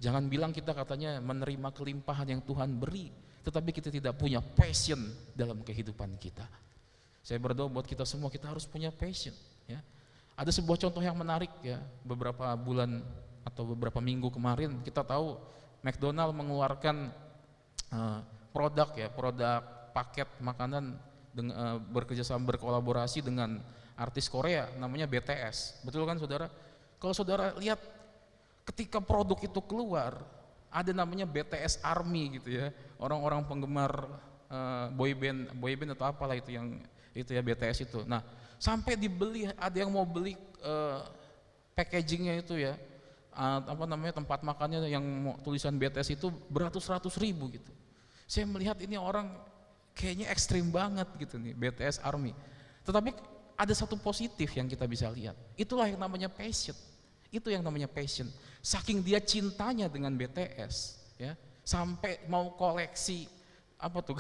Jangan bilang kita katanya menerima kelimpahan yang Tuhan beri, tetapi kita tidak punya passion dalam kehidupan kita. Saya berdoa buat kita semua, kita harus punya passion, ya. Ada sebuah contoh yang menarik, ya. Beberapa bulan atau beberapa minggu kemarin kita tahu McDonald mengeluarkan produk paket makanan bekerjasama berkolaborasi dengan artis Korea namanya BTS. Betul kan saudara? Kalau saudara lihat ketika produk itu keluar, ada namanya BTS Army gitu ya, orang-orang penggemar boyband atau apalah itu ya BTS itu. Nah, sampai dibeli, ada yang mau beli packagingnya itu ya, tempat makannya yang tulisan BTS itu beratus-ratus ribu gitu. Saya melihat ini orang kayaknya ekstrim banget gitu nih, BTS Army. Tetapi ada satu positif yang kita bisa lihat, itulah yang namanya passion. Itu yang namanya passion. Saking dia cintanya dengan BTS, ya, sampai mau koleksi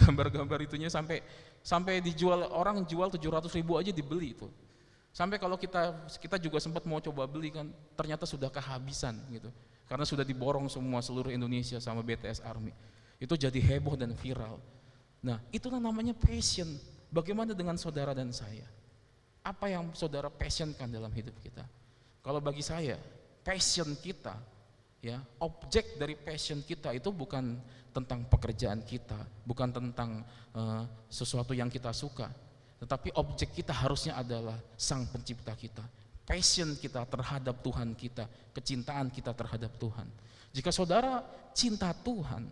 gambar-gambar itunya, sampai dijual, orang jual 700 ribu aja dibeli itu. Sampai kalau kita juga sempat mau coba beli kan, ternyata sudah kehabisan gitu, karena sudah diborong semua seluruh Indonesia sama BTS Army. Itu jadi heboh dan viral. Nah, itulah namanya passion. Bagaimana dengan saudara dan saya? Apa yang saudara passionkan dalam hidup kita? Kalau bagi saya, passion kita, ya, objek dari passion kita itu bukan tentang pekerjaan kita, bukan tentang sesuatu yang kita suka, tetapi objek kita harusnya adalah Sang Pencipta kita. Passion kita terhadap Tuhan kita, kecintaan kita terhadap Tuhan. Jika saudara cinta Tuhan,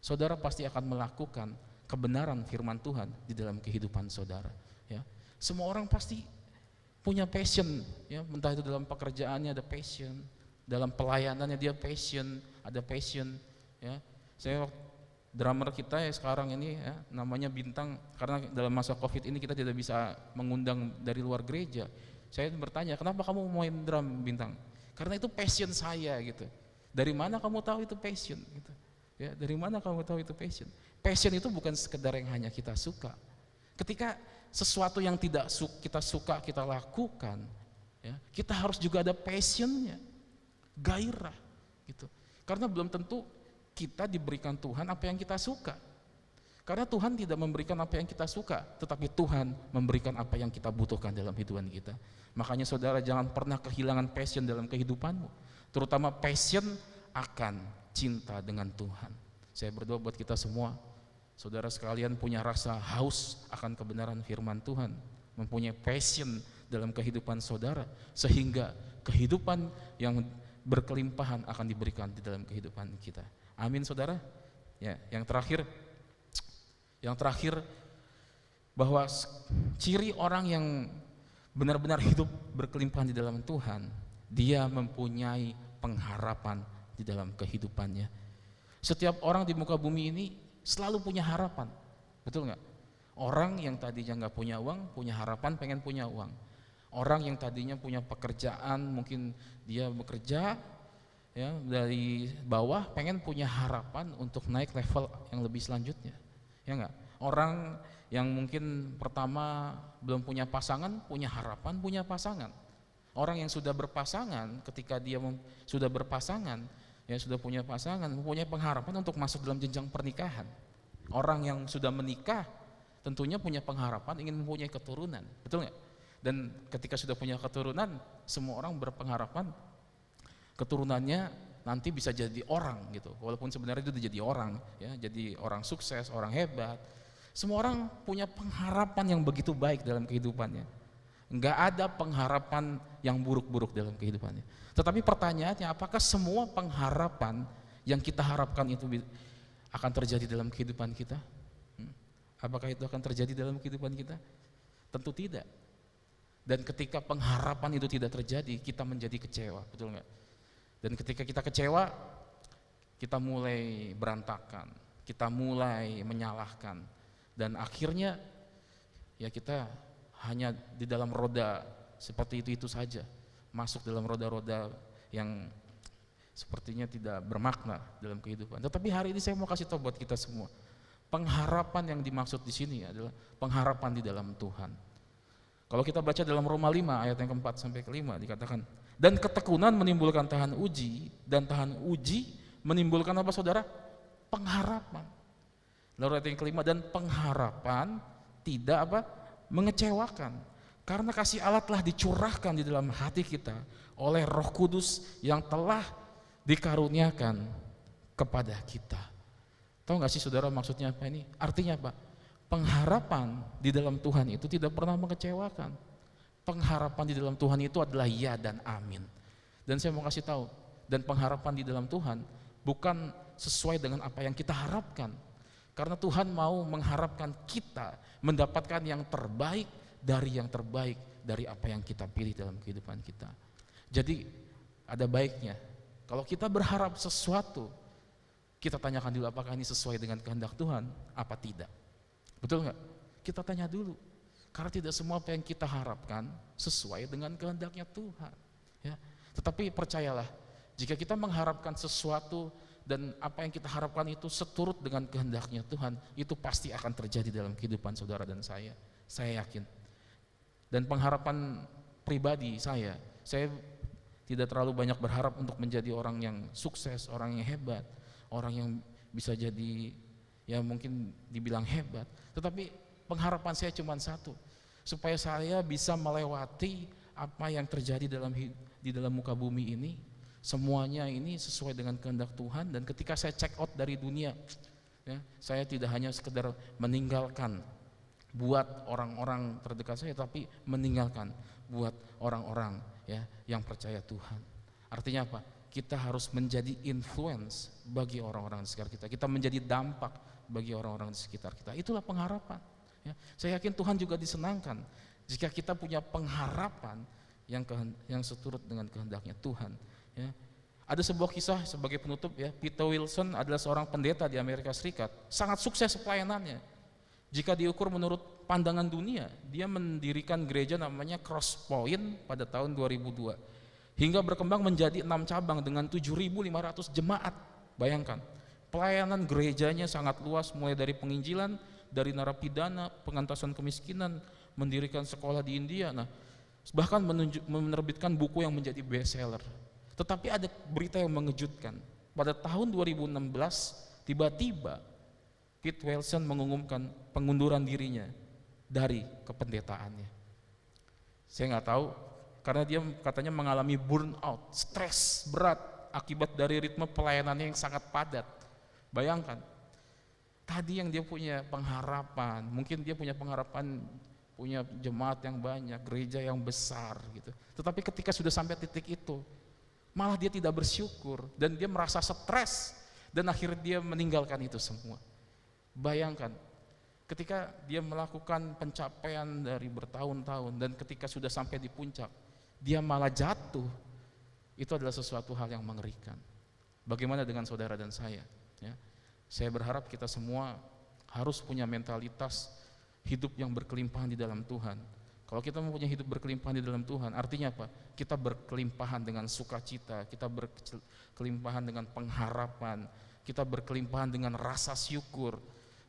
saudara pasti akan melakukan kebenaran firman Tuhan di dalam kehidupan saudara, ya. Semua orang pasti punya passion, ya, entah itu dalam pekerjaannya ada passion, dalam pelayanannya dia passion, ada passion, ya. Saya drummer kita ya sekarang ini, ya, namanya Bintang, karena dalam masa Covid ini kita tidak bisa mengundang dari luar gereja. Saya bertanya, kenapa kamu main drum, Bintang? Karena itu passion saya gitu. Dari mana kamu tahu itu passion gitu? Ya, dari mana kamu tahu itu passion? Passion itu bukan sekedar yang hanya kita suka. Ketika sesuatu yang tidak kita suka kita lakukan, ya, kita harus juga ada passionnya, gairah gitu. Karena belum tentu kita diberikan Tuhan apa yang kita suka. Karena Tuhan tidak memberikan apa yang kita suka, tetapi Tuhan memberikan apa yang kita butuhkan dalam kehidupan kita. Makanya saudara jangan pernah kehilangan passion dalam kehidupanmu, terutama passion akan cinta dengan Tuhan. Saya berdoa buat kita semua, saudara sekalian punya rasa haus akan kebenaran firman Tuhan, mempunyai passion dalam kehidupan saudara, sehingga kehidupan yang berkelimpahan akan diberikan di dalam kehidupan kita. Amin saudara. Ya, yang terakhir bahwa ciri orang yang benar-benar hidup berkelimpahan di dalam Tuhan, dia mempunyai pengharapan di dalam kehidupannya. Setiap orang di muka bumi ini selalu punya harapan, betul nggak? Orang yang tadinya nggak punya uang, punya harapan pengen punya uang. Orang yang tadinya punya pekerjaan, mungkin dia bekerja, ya, dari bawah, pengen punya harapan untuk naik level yang lebih selanjutnya, ya nggak? Orang yang mungkin pertama belum punya pasangan, punya harapan punya pasangan. Orang yang sudah berpasangan, ketika dia sudah berpasangan, ya sudah punya pasangan, mempunyai pengharapan untuk masuk dalam jenjang pernikahan. Orang yang sudah menikah tentunya punya pengharapan ingin mempunyai keturunan, betul nggak? Dan ketika sudah punya keturunan, semua orang berpengharapan keturunannya nanti bisa jadi orang gitu. Walaupun sebenarnya itu udah jadi orang, ya, jadi orang sukses, orang hebat. Semua orang punya pengharapan yang begitu baik dalam kehidupannya. Enggak ada pengharapan yang buruk-buruk dalam kehidupannya. Tetapi pertanyaannya, apakah semua pengharapan yang kita harapkan itu akan terjadi dalam kehidupan kita? Apakah itu akan terjadi dalam kehidupan kita? Tentu tidak. Dan ketika pengharapan itu tidak terjadi, kita menjadi kecewa, betul nggak? Dan ketika kita kecewa, kita mulai berantakan, kita mulai menyalahkan, dan akhirnya ya kita hanya di dalam roda seperti itu saja, masuk dalam roda-roda yang sepertinya tidak bermakna dalam kehidupan. Tetapi hari ini saya mau kasih tahu buat kita semua, pengharapan yang dimaksud di sini adalah pengharapan di dalam Tuhan. Kalau kita baca dalam Roma 5 ayat yang keempat sampai kelima dikatakan, dan ketekunan menimbulkan tahan uji, dan tahan uji menimbulkan apa saudara? Pengharapan. Lalu ayat yang kelima, dan pengharapan tidak apa? Mengecewakan. Karena kasih Allah telah dicurahkan di dalam hati kita oleh Roh Kudus yang telah dikaruniakan kepada kita. Tahu gak sih saudara maksudnya apa ini? Artinya apa? Pengharapan di dalam Tuhan itu tidak pernah mengecewakan. Pengharapan di dalam Tuhan itu adalah ya dan amin. Dan saya mau kasih tahu, dan pengharapan di dalam Tuhan bukan sesuai dengan apa yang kita harapkan. Karena Tuhan mau mengharapkan kita mendapatkan yang terbaik dari yang terbaik dari apa yang kita pilih dalam kehidupan kita. Jadi ada baiknya kalau kita berharap sesuatu, kita tanyakan dulu apakah ini sesuai dengan kehendak Tuhan apa tidak. Betul nggak? Kita tanya dulu, karena tidak semua apa yang kita harapkan sesuai dengan kehendaknya Tuhan. Ya. Tetapi percayalah, jika kita mengharapkan sesuatu dan apa yang kita harapkan itu seturut dengan kehendaknya Tuhan, itu pasti akan terjadi dalam kehidupan saudara dan saya yakin. Dan pengharapan pribadi saya tidak terlalu banyak berharap untuk menjadi orang yang sukses, orang yang hebat, orang yang bisa jadi ya mungkin dibilang hebat, tetapi pengharapan saya cuma satu, supaya saya bisa melewati apa yang terjadi di dalam muka bumi ini, semuanya ini sesuai dengan kehendak Tuhan. Dan ketika saya check out dari dunia, ya, saya tidak hanya sekedar meninggalkan buat orang-orang terdekat saya, tapi meninggalkan buat orang-orang ya yang percaya Tuhan. Artinya apa? Kita harus menjadi influence bagi orang-orang di sekitar kita. Kita menjadi dampak bagi orang-orang di sekitar kita. Itulah pengharapan. Ya. Saya yakin Tuhan juga disenangkan jika kita punya pengharapan yang seturut dengan kehendaknya Tuhan. Ya. Ada sebuah kisah sebagai penutup ya. Peter Wilson adalah seorang pendeta di Amerika Serikat. Sangat sukses pelayanannya. Jika diukur menurut pandangan dunia, dia mendirikan gereja namanya Cross Point pada tahun 2002. Hingga berkembang menjadi 6 cabang dengan 7.500 jemaat. Bayangkan, pelayanan gerejanya sangat luas, mulai dari penginjilan, dari narapidana, pengentasan kemiskinan, mendirikan sekolah di India, bahkan menerbitkan buku yang menjadi bestseller. Tetapi ada berita yang mengejutkan. Pada tahun 2016, tiba-tiba Pete Wilson mengumumkan pengunduran dirinya dari kependetaannya. Saya nggak tahu, karena dia katanya mengalami burnout, stres berat akibat dari ritme pelayanannya yang sangat padat. Bayangkan, tadi yang dia punya pengharapan, mungkin dia punya pengharapan punya jemaat yang banyak, gereja yang besar gitu. Tetapi ketika sudah sampai titik itu, malah dia tidak bersyukur dan dia merasa stres dan akhirnya dia meninggalkan itu semua. Bayangkan, ketika dia melakukan pencapaian dari bertahun-tahun dan ketika sudah sampai di puncak, dia malah jatuh. Itu adalah sesuatu hal yang mengerikan. Bagaimana dengan saudara dan saya? Ya, saya berharap kita semua harus punya mentalitas hidup yang berkelimpahan di dalam Tuhan. Kalau kita mempunyai hidup berkelimpahan di dalam Tuhan, artinya apa? Kita berkelimpahan dengan sukacita, kita berkelimpahan dengan pengharapan, kita berkelimpahan dengan rasa syukur.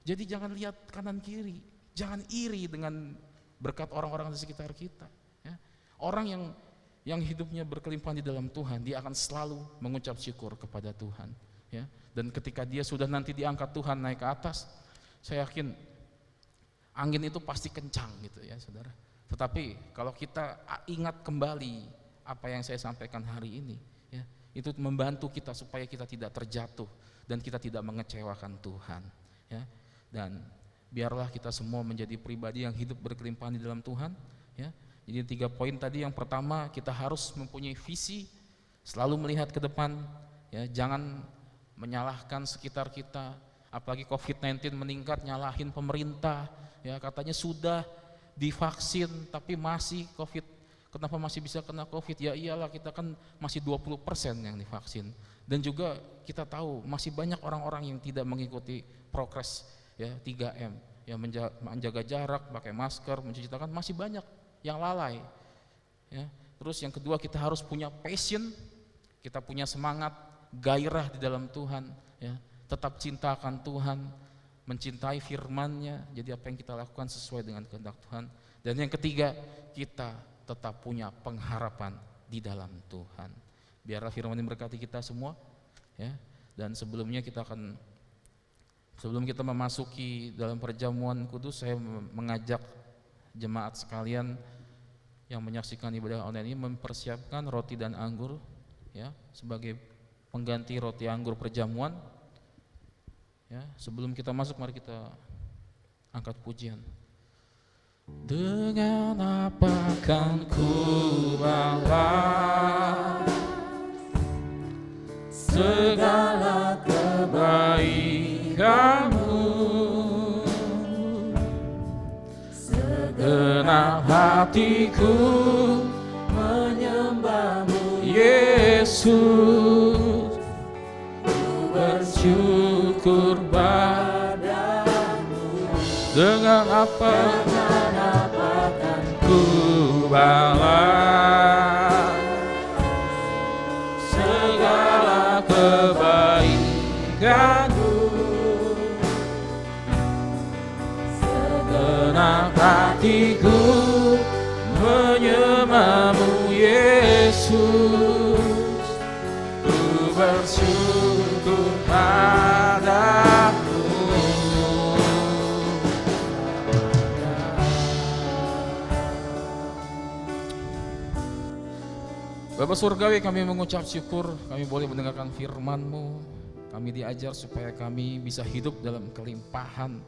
Jadi jangan lihat kanan kiri, jangan iri dengan berkat orang-orang di sekitar kita. Ya. Orang yang hidupnya berkelimpahan di dalam Tuhan, dia akan selalu mengucap syukur kepada Tuhan. Ya. Dan ketika dia sudah nanti diangkat Tuhan naik ke atas, saya yakin angin itu pasti kencang gitu ya saudara. Tetapi kalau kita ingat kembali apa yang saya sampaikan hari ini, ya, itu membantu kita supaya kita tidak terjatuh dan kita tidak mengecewakan Tuhan. Ya. Dan biarlah kita semua menjadi pribadi yang hidup berkelimpahan di dalam Tuhan. Ya. Jadi 3 poin tadi, yang pertama kita harus mempunyai visi, selalu melihat ke depan, ya, jangan menyalahkan sekitar kita, apalagi COVID-19 meningkat, nyalahin pemerintah, ya, katanya sudah divaksin tapi masih COVID, kenapa masih bisa kena COVID? Ya iyalah, kita kan masih 20% yang divaksin, dan juga kita tahu masih banyak orang-orang yang tidak mengikuti prokes, ya, 3M, ya, menjaga jarak, pakai masker, mencuci tangan, masih banyak yang lalai. Ya. Terus yang kedua, kita harus punya passion, kita punya semangat gairah di dalam Tuhan, ya. Tetap cintakan Tuhan, mencintai firman-Nya. Jadi apa yang kita lakukan sesuai dengan kehendak Tuhan. Dan yang ketiga, kita tetap punya pengharapan di dalam Tuhan. Biarlah firman ini berkati kita semua, ya. Dan sebelum kita memasuki dalam perjamuan kudus, saya mengajak jemaat sekalian yang menyaksikan ibadah online ini mempersiapkan roti dan anggur, ya, sebagai pengganti roti anggur perjamuan. Ya, sebelum kita masuk, mari kita angkat pujian. Dengan apa kan ku balas segala kebaikanmu, segenap hatiku menyembahmu Yesus, ku bersyukur padamu. Dengan apa kan ku balas segala kebaikanmu, segenap hatiku menyembahmu Yesus, ku bersyukur padamu. Bapak Surgawi, kami mengucap syukur kami boleh mendengarkan firman-Mu. Kami diajar supaya kami bisa hidup dalam kelimpahan.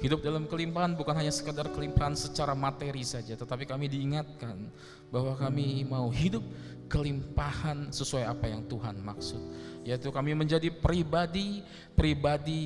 Hidup dalam kelimpahan bukan hanya sekadar kelimpahan secara materi saja, tetapi kami diingatkan bahwa kami mau hidup kelimpahan sesuai apa yang Tuhan maksud. Yaitu kami menjadi pribadi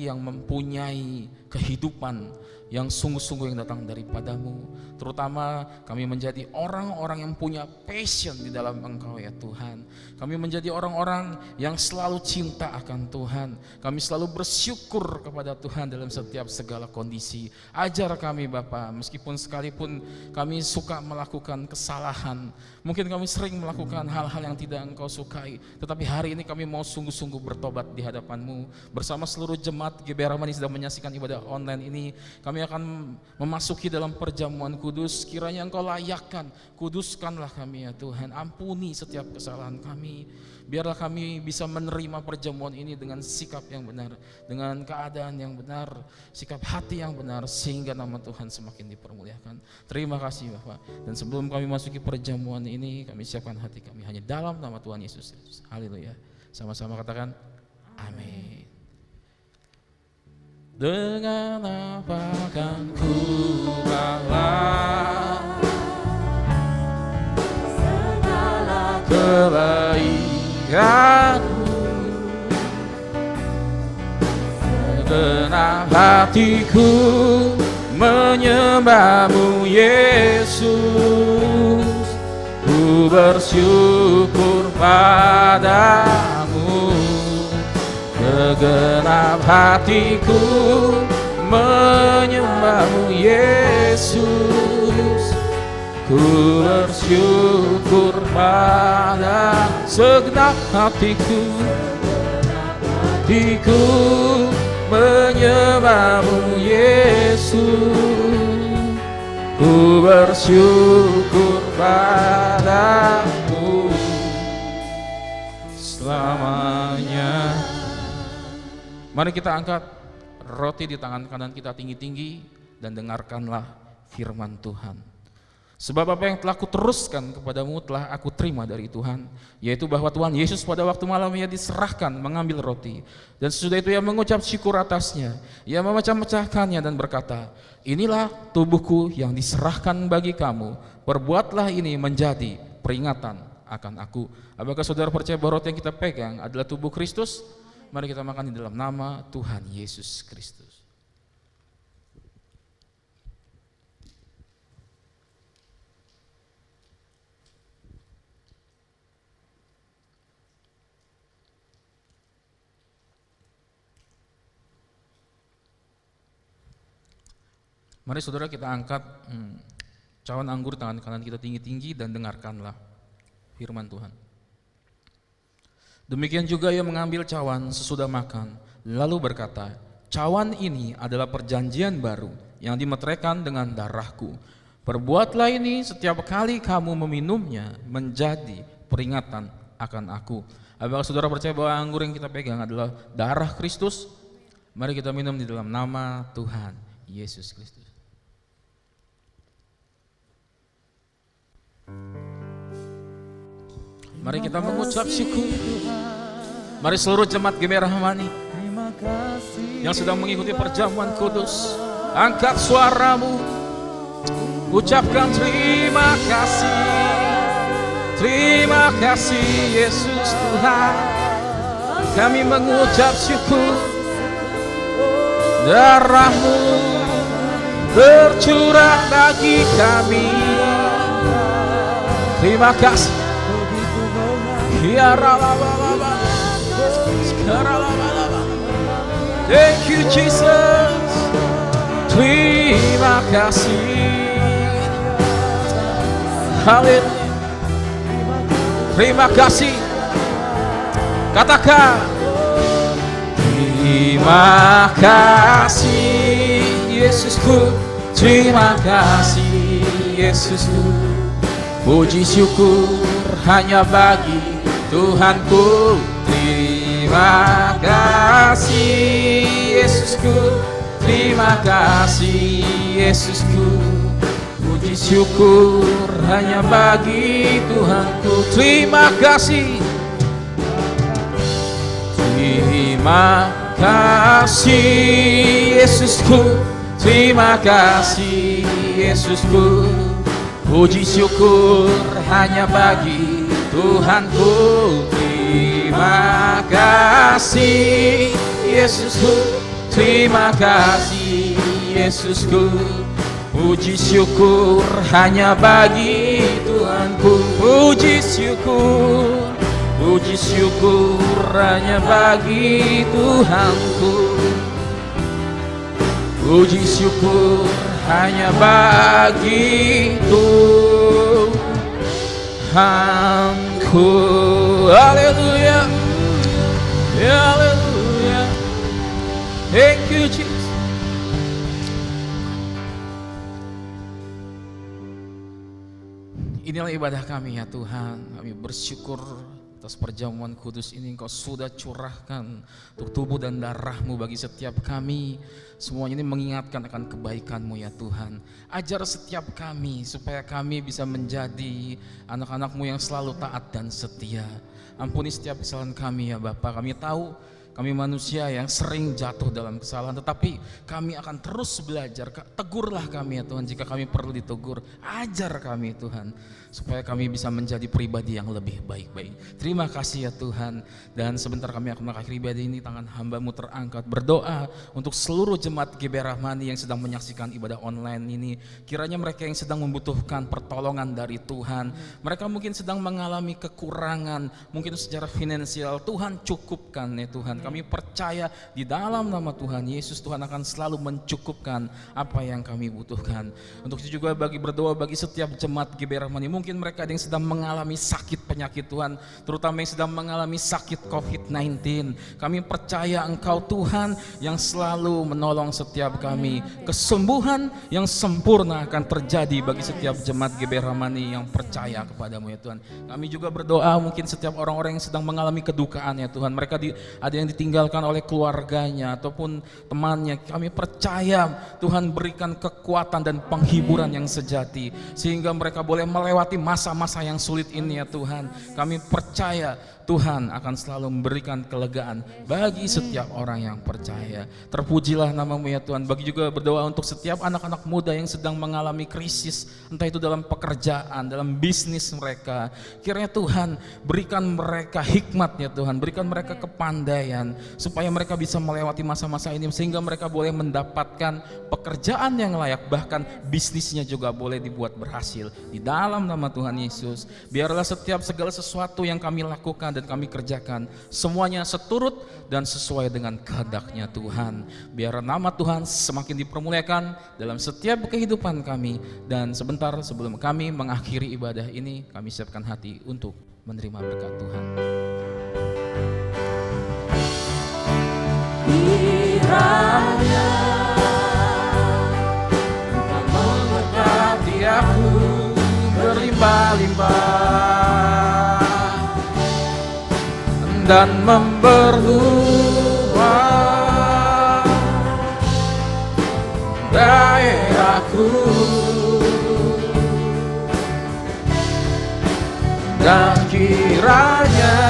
yang mempunyai kehidupan yang sungguh-sungguh yang datang daripadamu. Terutama kami menjadi orang-orang yang punya passion di dalam Engkau ya Tuhan. Kami menjadi orang-orang yang selalu cinta akan Tuhan. Kami selalu bersyukur kepada Tuhan dalam setiap segala kondisi. Ajar kami Bapa, meskipun sekalipun kami suka melakukan kesalahan, mungkin kami sering melakukan hal-hal yang tidak Engkau sukai, tetapi hari ini kami mau sungguh-sungguh bertobat di hadapan-Mu. Bersama seluruh jemaat GBI Rahmani sedang menyaksikan ibadah online ini, kami akan memasuki dalam perjamuan kudus. Kiranya Engkau layakkan, kuduskanlah kami ya Tuhan. Ampuni setiap kesalahan kami. Biarlah kami bisa menerima perjamuan ini dengan sikap yang benar, dengan keadaan yang benar, sikap hati yang benar, sehingga nama Tuhan semakin dipermuliakan. Terima kasih Bapak. Dan sebelum kami masuki perjamuan ini, kami siapkan hati kami hanya dalam nama Tuhan Yesus Kristus. Haleluya. Sama-sama katakan amin. Dengan apa kan ku balas segala kebaikanmu, segenap hatiku menyembahmu Yesus, ku bersyukur padamu. Segenap hatiku menyembahmu Yesus, ku bersyukur pada segenap hatiku menyembahmu Yesus, ku bersyukur padamu selamanya. Mari kita angkat roti di tangan kanan kita tinggi-tinggi dan dengarkanlah firman Tuhan. Sebab apa yang telah kuteruskan kepadamu telah aku terima dari Tuhan, yaitu bahwa Tuhan Yesus pada waktu malam ia diserahkan mengambil roti, dan sesudah itu ia mengucap syukur atasnya, ia memecah-mecahkannya dan berkata, inilah tubuhku yang diserahkan bagi kamu, perbuatlah ini menjadi peringatan akan aku. Apakah saudara percaya bahwa roti yang kita pegang adalah tubuh Kristus? Mari kita makan di dalam nama Tuhan Yesus Kristus. Mari saudara kita angkat cawan anggur tangan kanan kita tinggi-tinggi dan dengarkanlah firman Tuhan. Demikian juga ia mengambil cawan sesudah makan, lalu berkata, cawan ini adalah perjanjian baru yang dimeteraikan dengan darahku. Perbuatlah ini setiap kali kamu meminumnya menjadi peringatan akan aku. Apakah saudara percaya bahwa anggur yang kita pegang adalah darah Kristus? Mari kita minum di dalam nama Tuhan Yesus Kristus. Mari kita mengucap syukur. Mari seluruh jemaat GBI Rahmani yang sedang mengikuti perjamuan kudus, angkat suaramu, ucapkan terima kasih. Terima kasih Yesus Tuhan. Kami mengucap syukur. Darah-Mu bercurah bagi kami. Terima kasih. Thank you Jesus. Terima kasih. Haleluya. Terima kasih. Katakan. Terima kasih Yesusku. Terima kasih Yesusku. Puji syukur hanya bagi Tuhanku. Terima kasih Yesusku. Terima kasih Yesusku. Puji syukur hanya bagi Tuhanku. Terima kasih. Terima kasih Yesusku. Terima kasih Yesusku. Puji syukur hanya bagi Tuhanku. Terima kasih Yesusku. Terima kasih Yesusku. Puji syukur hanya bagi Tuhanku. Puji syukur hanya bagi Tuhanku. Puji syukur hanya bagi Tuhanku. Haleluya. Haleluya. Thank you Jesus. Inilah ibadah kami ya Tuhan. Kami bersyukur atas perjamuan kudus ini Engkau sudah curahkan untuk tubuh dan darah-Mu bagi setiap kami. Semuanya ini mengingatkan akan kebaikan-Mu ya Tuhan. Ajar setiap kami supaya kami bisa menjadi anak-anak-Mu yang selalu taat dan setia. Ampuni setiap kesalahan kami ya Bapa. Kami tahu kami manusia yang sering jatuh dalam kesalahan, tetapi kami akan terus belajar. Tegurlah kami ya Tuhan jika kami perlu ditegur. Ajar kami Tuhan, supaya kami bisa menjadi pribadi yang lebih baik-baik. Terima kasih ya Tuhan. Dan sebentar kami akan mengakhiri ibadah ini, tangan hamba-Mu terangkat. Berdoa untuk seluruh jemaat GBI Rahmani yang sedang menyaksikan ibadah online ini. Kiranya mereka yang sedang membutuhkan pertolongan dari Tuhan, mereka mungkin sedang mengalami kekurangan, mungkin secara finansial, Tuhan cukupkan ya Tuhan. Kami percaya di dalam nama Tuhan Yesus, Tuhan akan selalu mencukupkan apa yang kami butuhkan. Untuk itu juga berdoa bagi setiap jemaat GBI Rahmani, mungkin mereka ada yang sedang mengalami sakit penyakit Tuhan, terutama yang sedang mengalami sakit COVID-19. Kami percaya Engkau Tuhan yang selalu menolong setiap kami. Kesembuhan yang sempurna akan terjadi bagi setiap jemaat GBI Rahmani yang percaya kepadamu ya Tuhan. Kami juga berdoa mungkin setiap orang-orang yang sedang mengalami kedukaan ya Tuhan. Mereka ada yang ditinggalkan oleh keluarganya ataupun temannya. Kami percaya Tuhan berikan kekuatan dan penghiburan yang sejati sehingga mereka boleh melewati masa-masa yang sulit ini ya Tuhan. Kami percaya Tuhan akan selalu memberikan kelegaan bagi setiap orang yang percaya. Terpujilah nama-Mu ya Tuhan. Bagi juga berdoa untuk setiap anak-anak muda yang sedang mengalami krisis, entah itu dalam pekerjaan, dalam bisnis mereka. Kiranya Tuhan berikan mereka hikmat ya Tuhan, berikan mereka kepandaian supaya mereka bisa melewati masa-masa ini sehingga mereka boleh mendapatkan pekerjaan yang layak, bahkan bisnisnya juga boleh dibuat berhasil. Di dalam nama Tuhan Yesus, biarlah setiap segala sesuatu yang kami lakukan dan kami kerjakan semuanya seturut dan sesuai dengan kehendak-Nya Tuhan. Biar nama Tuhan semakin dipermuliakan dalam setiap kehidupan kami. Dan sebentar sebelum kami mengakhiri ibadah ini, kami siapkan hati untuk menerima berkat Tuhan. kiranya Engkau memberkati aku berlimpah-limpah dan memperluas daerahku, dan kiranya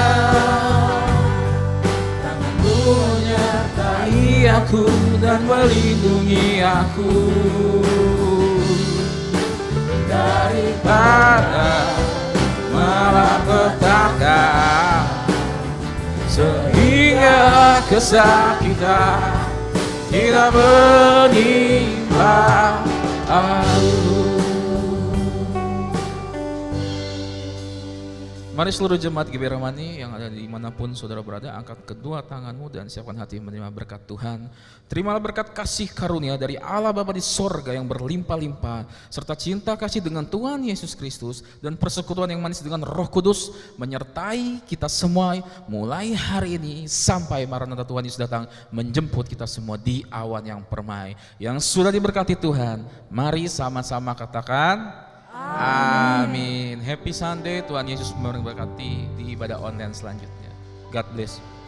tanganmu menyertai aku dan melindungi aku daripada malapetaka, sehingga kesakitan tidak menimpa aku. Mari seluruh jemaat GBI Ramani yang ada dimanapun saudara berada, angkat kedua tanganmu dan siapkan hati menerima berkat Tuhan. Terimalah berkat kasih karunia dari Allah Bapa di sorga yang berlimpah-limpah, serta cinta kasih dengan Tuhan Yesus Kristus dan persekutuan yang manis dengan Roh Kudus menyertai kita semua mulai hari ini sampai Maranatha Tuhan Yesus datang menjemput kita semua di awan yang permai. Yang sudah diberkati Tuhan, mari sama-sama katakan amin. Happy Sunday, Tuhan Yesus memberkati di ibadah online selanjutnya. God bless you.